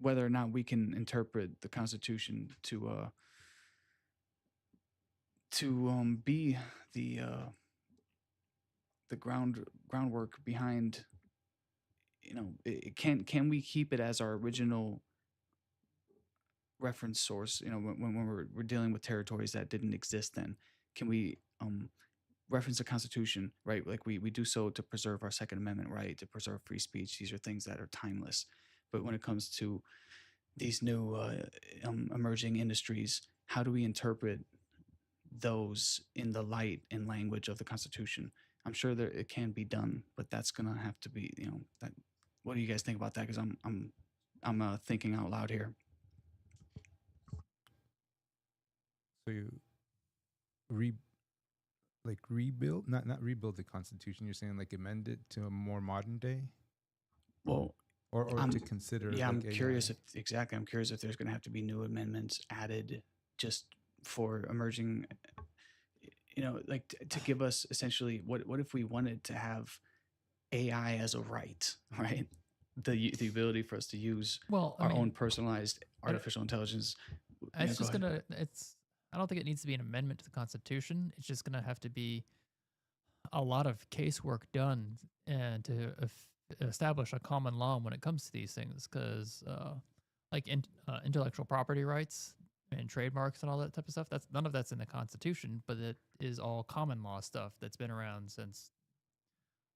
whether or not we can interpret the Constitution to be the groundwork behind, you know, can we keep it as our original reference source, you know, when we're dealing with territories that didn't exist then? Can we reference the Constitution, right? Like we do so to preserve our Second Amendment right, to preserve free speech. These are things that are timeless. But when it comes to these new emerging industries, how do we interpret those in the light and language of the Constitution? I'm sure that it can be done, but that's gonna have to be, you know, that. What do you guys think about that? Because I'm thinking out loud here. So you rebuild, not rebuild the Constitution. You're saying like amend it to a more modern day. Well, or to consider. Yeah, like I'm curious if I'm curious if there's going to have to be new amendments added just for emerging. You know, like to give us essentially what if we wanted to have AI as a right, right? The ability for us to use our own personalized artificial intelligence. It's just gonna. I don't think it needs to be an amendment to the Constitution. It's just gonna have to be a lot of casework done and to establish a common law when it comes to these things, because like intellectual property rights and trademarks and all that type of stuff. None of that's in the Constitution, but it is all common law stuff that's been around since,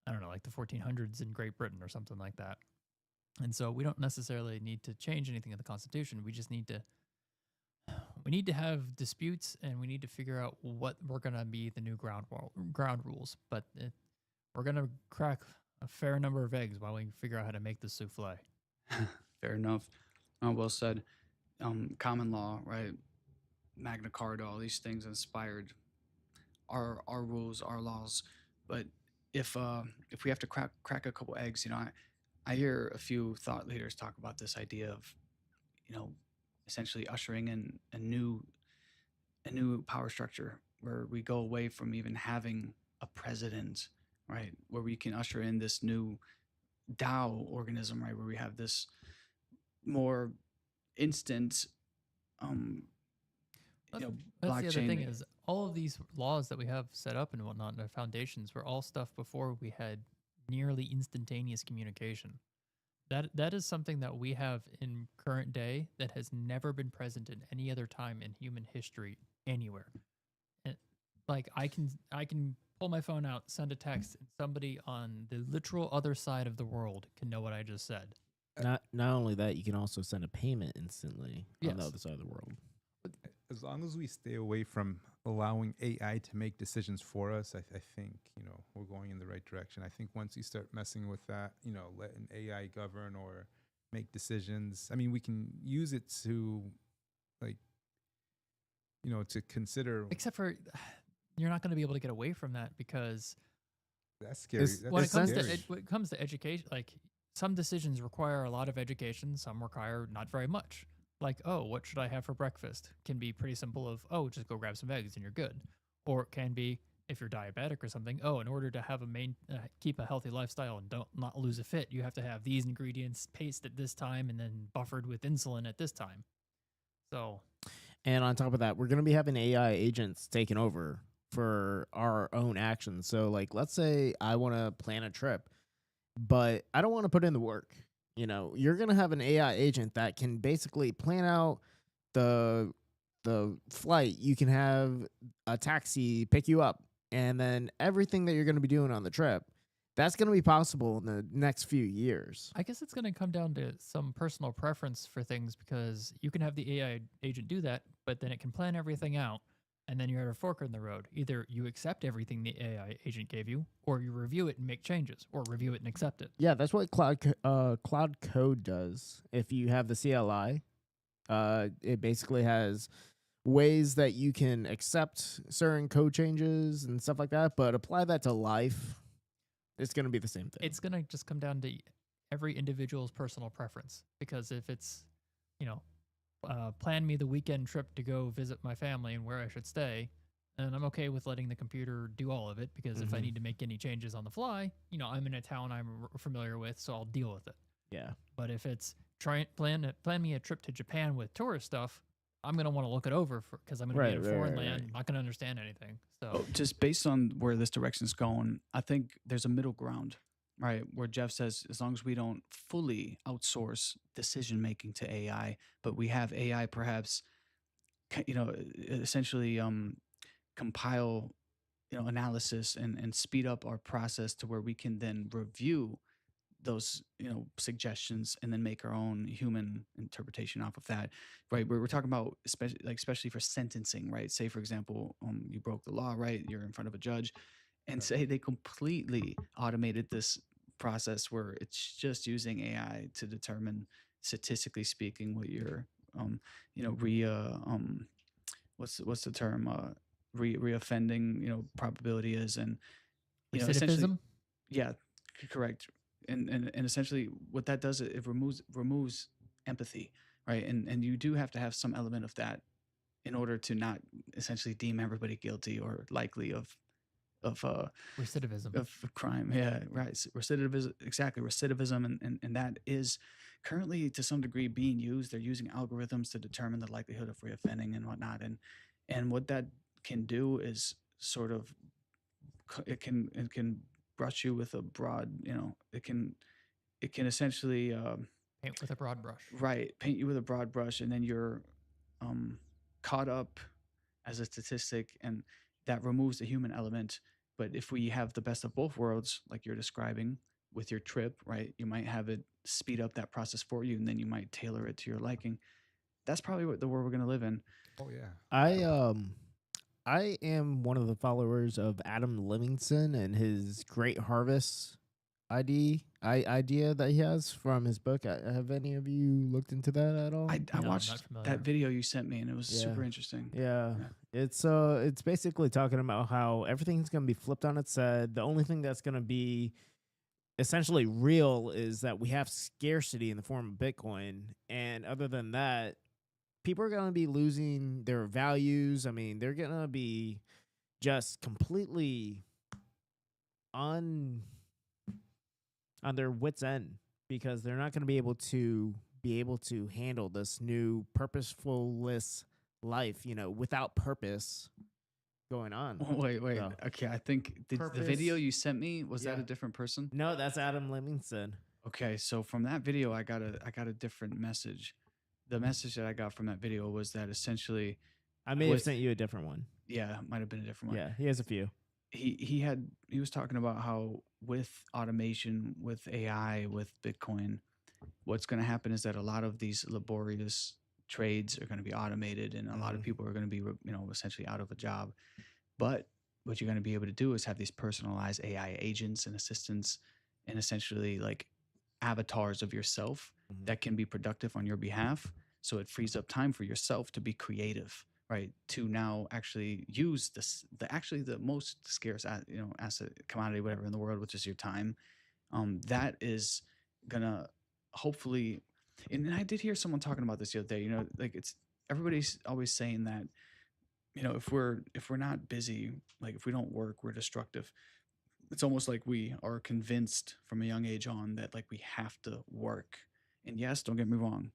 I don't know, like the 1400s in Great Britain or something like that. And so we don't necessarily need to change anything in the Constitution. We just need to have disputes, and we need to figure out what we're going to be the new ground rules. But we're going to crack a fair number of eggs while we figure out how to make the souffle. Fair enough. Well said. Common law, right? Magna Carta, all these things inspired our rules, our laws. But if we have to crack a couple eggs, you know, I hear a few thought leaders talk about this idea of, you know, essentially ushering in a new power structure where we go away from even having a president, right? Where we can usher in this new DAO organism, right? Where we have this more instant, That's blockchain. the other thing is all of these laws that we have set up and whatnot, and our foundations were all stuff before we had nearly instantaneous communication. That is something that we have in current day that has never been present in any other time in human history anywhere. And like I can pull my phone out, send a text, and somebody on the literal other side of the world can know what I just said. Not only that, you can also send a payment instantly on the Yes. other side of the world. As long as we stay away from allowing AI to make decisions for us, I think, you know, we're going in the right direction. I think once you start messing with that, you know, letting AI govern or make decisions, I mean, we can use it to, like, you know, to consider. Except for you're not going to be able to get away from that, because that's scary. When it comes to education, like some decisions require a lot of education, some require not very much. Like, oh, what should I have for breakfast? Can be pretty simple of, oh, just go grab some eggs and you're good. Or it can be, if you're diabetic or something, oh, in order to have keep a healthy lifestyle and not lose a fit, you have to have these ingredients paced at this time and then buffered with insulin at this time. So, and on top of that, we're going to be having AI agents taking over for our own actions. So, like, let's say I want to plan a trip, but I don't want to put in the work. You know, you're going to have an AI agent that can basically plan out the flight. You can have a taxi pick you up, and then everything that you're going to be doing on the trip, that's going to be possible in the next few years. I guess it's going to come down to some personal preference for things, because you can have the AI agent do that, but then it can plan everything out. And then you're at a fork in the road. Either you accept everything the AI agent gave you, or you review it and make changes, or review it and accept it. Yeah, that's what Cloud Code does. If you have the CLI, it basically has ways that you can accept certain code changes and stuff like that, but apply that to life, it's going to be the same thing. It's going to just come down to every individual's personal preference. Because if it's, plan me the weekend trip to go visit my family and where I should stay, and I'm okay with letting the computer do all of it, because if I need to make any changes on the fly, I'm in a town I'm familiar with, so I'll deal with it. Yeah. But if it's plan me a trip to Japan with tourist stuff, I'm going to want to look it over because I'm going to be in a foreign land. I'm not going to understand anything. So just based on where this direction's going, I think there's a middle ground, right? Where Jeff says, as long as we don't fully outsource decision making to AI, but we have AI perhaps, essentially compile, analysis and speed up our process to where we can then review those suggestions and then make our own human interpretation off of that, right? We're talking about especially for sentencing, right? Say for example, you broke the law, right? You're in front of a judge, and say they completely automated this process where it's just using AI to determine, statistically speaking, what your what's the term, reoffending probability is, and essentially, recidivism. yeah, correct. And essentially what that does, it removes empathy, right? And you do have to have some element of that in order to not essentially deem everybody guilty or likely of recidivism of crime. Yeah, right. Recidivism, exactly. Recidivism, and that is currently to some degree being used. They're using algorithms to determine the likelihood of reoffending and whatnot. And what that can do is sort of it can brush you with a broad, it can essentially paint with a broad brush. Right, paint you with a broad brush, and then you're caught up as a statistic, and that removes the human element. But if we have the best of both worlds, like you're describing with your trip, right, you might have it speed up that process for you, and then you might tailor it to your liking. That's probably what the world we're going to live in. Oh yeah. I am one of the followers of Adam Livingston and his Great Harvest idea that he has from his book. Have any of you looked into that at all? I watched that video you sent me, and it was super interesting. Yeah. It's basically talking about how everything's going to be flipped on its head. The only thing that's going to be essentially real is that we have scarcity in the form of Bitcoin. And other than that, people are going to be losing their values. I mean, they're going to be just completely on their wits' end, because they're not going to be able to handle this new purposeful-less life, without purpose going on. Wait. So, okay, I think the video you sent me, was that a different person? No, that's Adam Livingston. Okay, so from that video, I got a different message. The message that I got from that video was that essentially, I may have sent you a different one. Yeah, it might have been a different one. Yeah, he has a few. He was talking about how with automation, with AI, with Bitcoin, what's going to happen is that a lot of these laborious trades are going to be automated, and a lot of people are going to be, essentially out of a job. But what you're going to be able to do is have these personalized AI agents and assistants, and essentially like avatars of yourself that can be productive on your behalf. So it frees up time for yourself to be creative, right? To now actually use the most scarce, asset, commodity, whatever in the world, which is your time. That is gonna hopefully, and I did hear someone talking about this the other day. Like everybody's always saying that, if we're not busy, like if we don't work, we're destructive. It's almost like we are convinced from a young age on that like we have to work. And yes, don't get me wrong,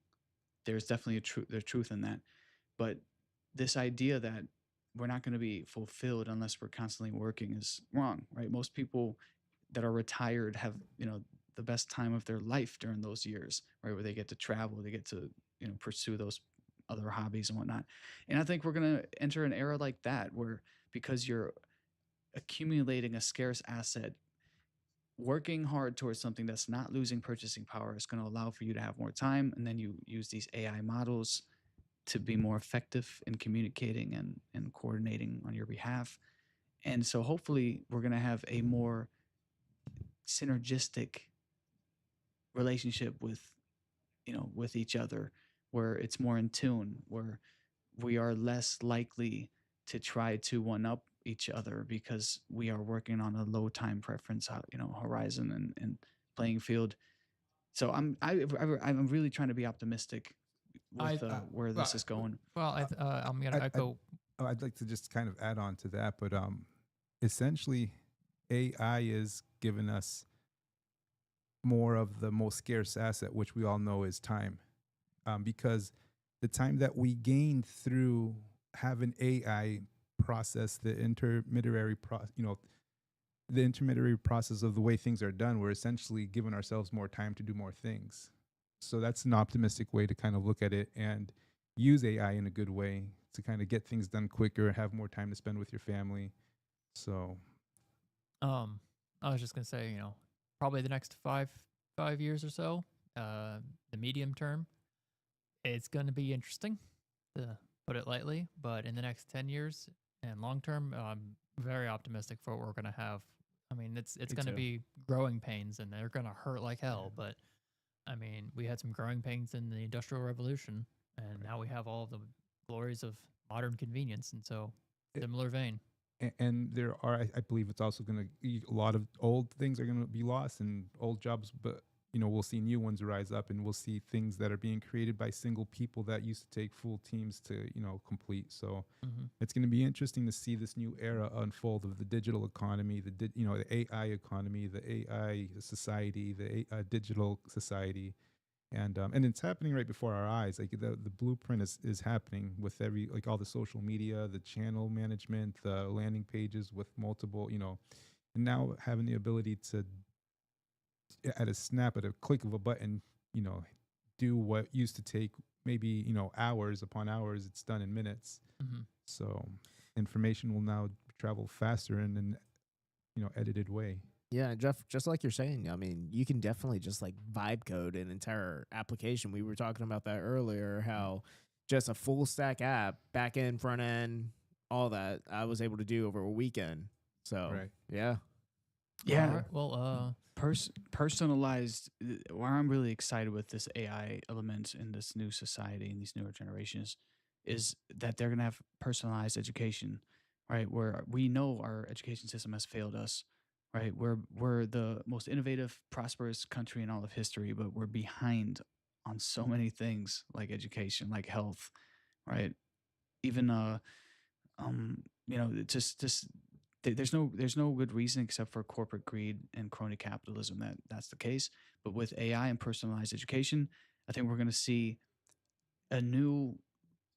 there's definitely there's truth in that. But this idea that we're not going to be fulfilled unless we're constantly working is wrong, right? Most people that are retired have, the best time of their life during those years, right? Where they get to travel, they get to, pursue those other hobbies and whatnot. And I think we're going to enter an era like that, where because you're accumulating a scarce asset, working hard towards something that's not losing purchasing power is going to allow for you to have more time. And then you use these AI models to be more effective in communicating and coordinating on your behalf. And so hopefully we're going to have a more synergistic relationship with each other, where it's more in tune, where we are less likely to try to one up each other because we are working on a low time preference, horizon and playing field. So I'm really trying to be optimistic with where this is going. Well, I'm gonna I'd- echo. I'd like to just kind of add on to that, but essentially, AI is giving us more of the most scarce asset, which we all know is time, because the time that we gain through having AI process the intermediary the intermediary process of the way things are done, we're essentially giving ourselves more time to do more things. So that's an optimistic way to kind of look at it and use AI in a good way to kind of get things done quicker, have more time to spend with your family. So, I was just gonna say, probably the next 5 years or so, the medium term, it's gonna be interesting, to put it lightly. But in the next 10 years and long term, I'm very optimistic for what we're gonna have. I mean, it's Me gonna too. be growing pains, and they're gonna hurt like hell. But I mean, we had some growing pains in the Industrial Revolution, and now we have all of the glories of modern convenience. And so, similar vein. and there are, I believe it's also going to, a lot of old things are going to be lost and old jobs, but we'll see new ones rise up, and we'll see things that are being created by single people that used to take full teams to complete. So it's going to be interesting to see this new era unfold of the digital economy, the AI economy, the AI society, the digital society. And it's happening right before our eyes. Like the blueprint is happening with like all the social media, the channel management, the landing pages with multiple, and now having the ability to, at a click of a button, do what used to take maybe hours upon hours. It's done in minutes. So information will now travel faster in an edited way. Yeah, Jeff, just like you're saying, I mean, you can definitely just like vibe code an entire application. We were talking about that earlier, how just a full stack app, back end, front end, all that I was able to do over a weekend. So, Right. yeah. Yeah. All right, well, Personalized. Where I'm really excited with this AI element in this new society and these newer generations is that they're going to have personalized education, right? Where we know our education system has failed us, right? We're the most innovative, prosperous country in all of history, but we're behind on so many things like education, like health, right? Even there's no good reason except for corporate greed and crony capitalism that's the case. But with AI and personalized education, I think we're going to see a new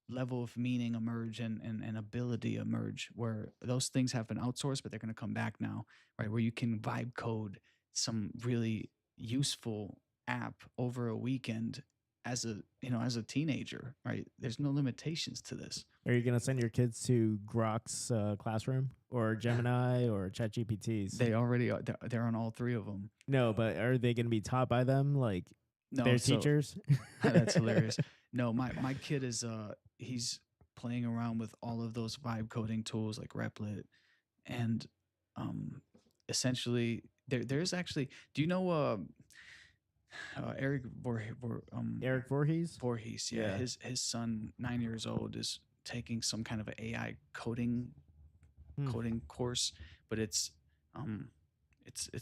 level of meaning emerge and ability emerge where those things have been outsourced, but they're going to come back now, right? Where you can vibe code some really useful app over a weekend as a teenager, right? There's no limitations to this. Are you going to send your kids to Grok's classroom or Gemini or ChatGPT's? They already are. They're on all three of them. No, but are they going to be taught by them, like No, their so- teachers? That's hilarious. No, my kid is he's playing around with all of those vibe coding tools like Replit, and essentially there's actually, do you know Eric Eric Voorhees? Voorhees, yeah. Yeah. His son, 9 years old, is taking some kind of an AI coding course, but it's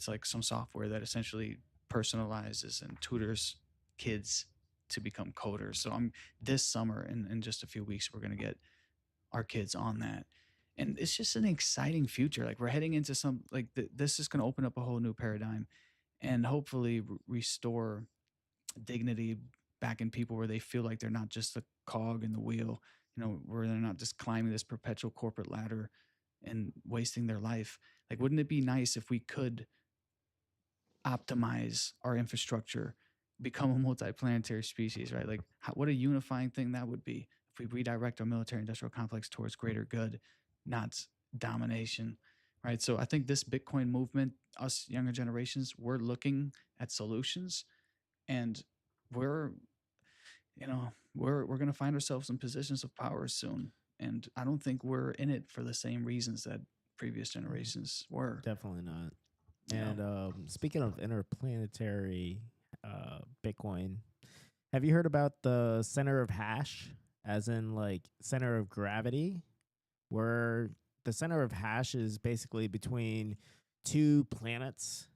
like some software that essentially personalizes and tutors kids to become coders. So this summer, in just a few weeks, we're gonna get our kids on that, and it's just an exciting future. Like we're heading into some like this is gonna open up a whole new paradigm, and hopefully restore dignity back in people where they feel like they're not just a cog in the wheel. Where they're not just climbing this perpetual corporate ladder and wasting their life. Like, wouldn't it be nice if we could optimize our infrastructure, become a multiplanetary species, right? Like, what a unifying thing that would be if we redirect our military industrial complex towards greater good, not domination, right? So I think this Bitcoin movement, us younger generations, we're looking at solutions, and we're going to find ourselves in positions of power soon. And I don't think we're in it for the same reasons that previous generations were. Definitely not. Yeah. And speaking of interplanetary Bitcoin, have you heard about the center of hash as in like center of gravity, where the center of hash is basically between two planets.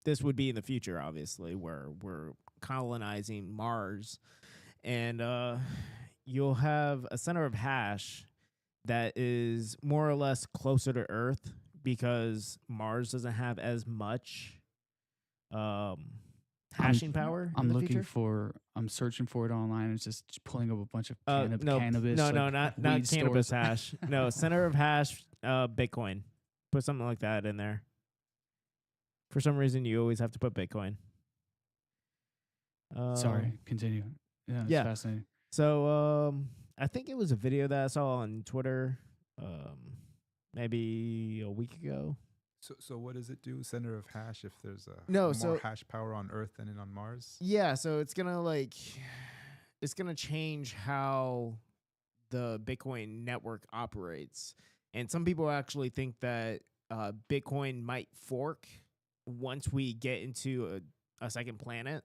This would be in the future, obviously, where we're colonizing Mars. And you'll have a center of hash that is more or less closer to Earth because Mars doesn't have as much hashing power. I'm in the looking future. for. I'm searching for it online. It's just pulling up a bunch of No, cannabis. no, like not weed cannabis stores. hash. No, center of hash, Bitcoin. Put something like that in there. For some reason, you always have to put Bitcoin. Sorry, continue. Yeah, it's fascinating. So I think it was a video that I saw on Twitter, maybe a week ago. So what does it do? Center of hash if there's No, more so- hash power on Earth than on Mars? Yeah, so it's gonna change how the Bitcoin network operates, and some people actually think that Bitcoin might fork once we get into a second planet.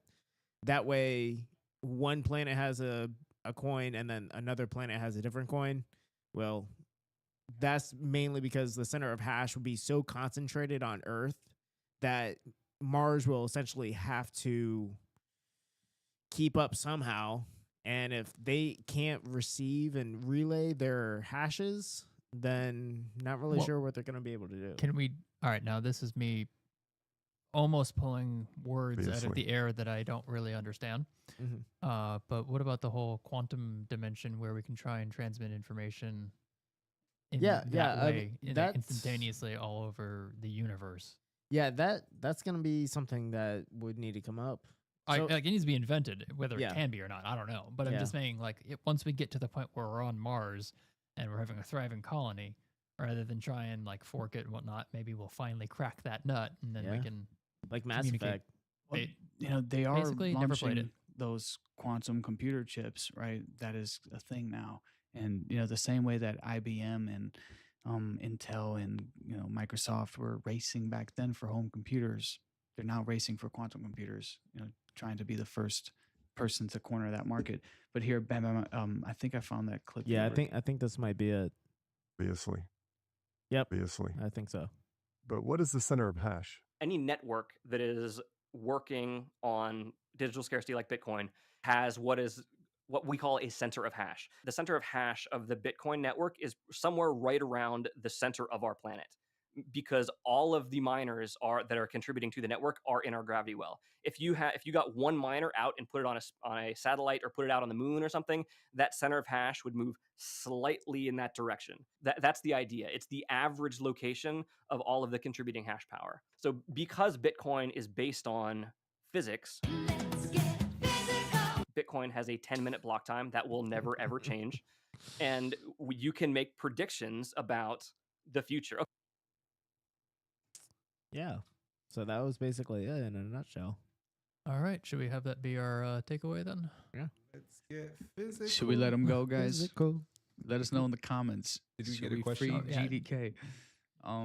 That way, one planet has a coin, and then another planet has a different coin. Well, that's mainly because the center of hash will be so concentrated on Earth that Mars will essentially have to keep up somehow. And if they can't receive and relay their hashes, then not really Well, sure what they're going to be able to do. Can we? All right, now this is me almost pulling words out of Obviously. the air that I don't really understand. Mhm. But what about the whole quantum dimension where we can try and transmit information in Yeah, that yeah, way that's- instantaneously all over the universe? Yeah, that's going to be something that would need to come up. So- Like it needs to be invented, whether Yeah. it can be or not. I don't know, but I'm Yeah. just saying, like, once we get to the point where we're on Mars and we're having a thriving colony, rather than try and like fork it and whatnot, maybe we'll finally crack that nut, and then we Yeah. can Like Mass communicate. Effect. Well, They- you know, they are basically never played launching it. those quantum computer chips, right? That is a thing now. And, you know, the same way that IBM and Intel and, you know, Microsoft were racing back then for home computers, they're now racing for quantum computers, you know, trying to be the first person to corner that market. But here, I think I found that clip. Yeah, you were- I think this might be it. Obviously. Yep. Obviously. I think so. But what is the center of hash? Any network that is working on digital scarcity like Bitcoin has what we call a center of hash. The center of hash of the Bitcoin network is somewhere right around the center of our planet, because all of the miners that are contributing to the network are in our gravity well. If you got one miner out and put it on a satellite or put it out on the moon or something, that center of hash would move slightly in that direction. That's the idea. It's the average location of all of the contributing hash power. So because Bitcoin is based on physics, Bitcoin has a 10-minute block time that will never ever change, and you can make predictions about the future. Yeah. So that was basically it in a nutshell. All right, should we have that be our takeaway then? Yeah. Let's get physical. Should we let them go, guys? Physical. Let us know in the comments. Did we Should get a question? free Oh, yeah. GDK?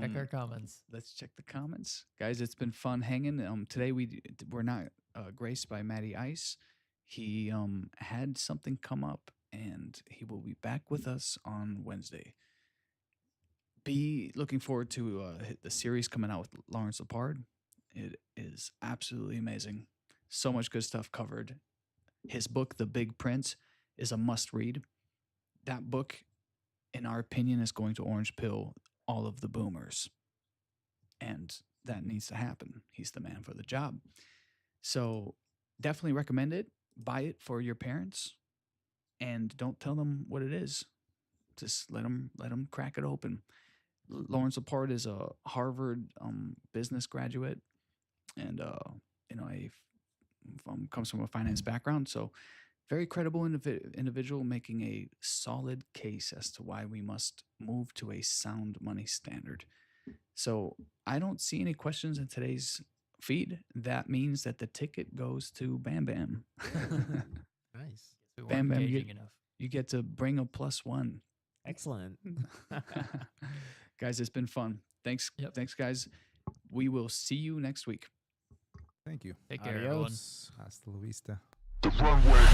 Check our comments. Let's check the comments, guys. It's been fun hanging. Today we're not graced by Matty Ice. He had something come up, and he will be back with us on Wednesday. Be looking forward to the series coming out with Lawrence Lepard. It is absolutely amazing. So much good stuff covered. His book, The Big Prince, is a must read. That book, in our opinion, is going to orange pill all of the boomers. And that needs to happen. He's the man for the job. So definitely recommend it. Buy it for your parents, and don't tell them what it is. Just let them crack it open. Lawrence Lepard is a Harvard business graduate, and comes from a finance background. So very credible individual, making a solid case as to why we must move to a sound money standard. So I don't see any questions in today's feed. That means that the ticket goes to Bam Bam. Nice. We weren't Bam Bam, engaging enough. you get to bring a +1. Excellent. Guys, it's been fun. Thanks. Yep. Thanks, guys. We will see you next week. Thank you. Take care, everyone. Hasta la vista. The Runway.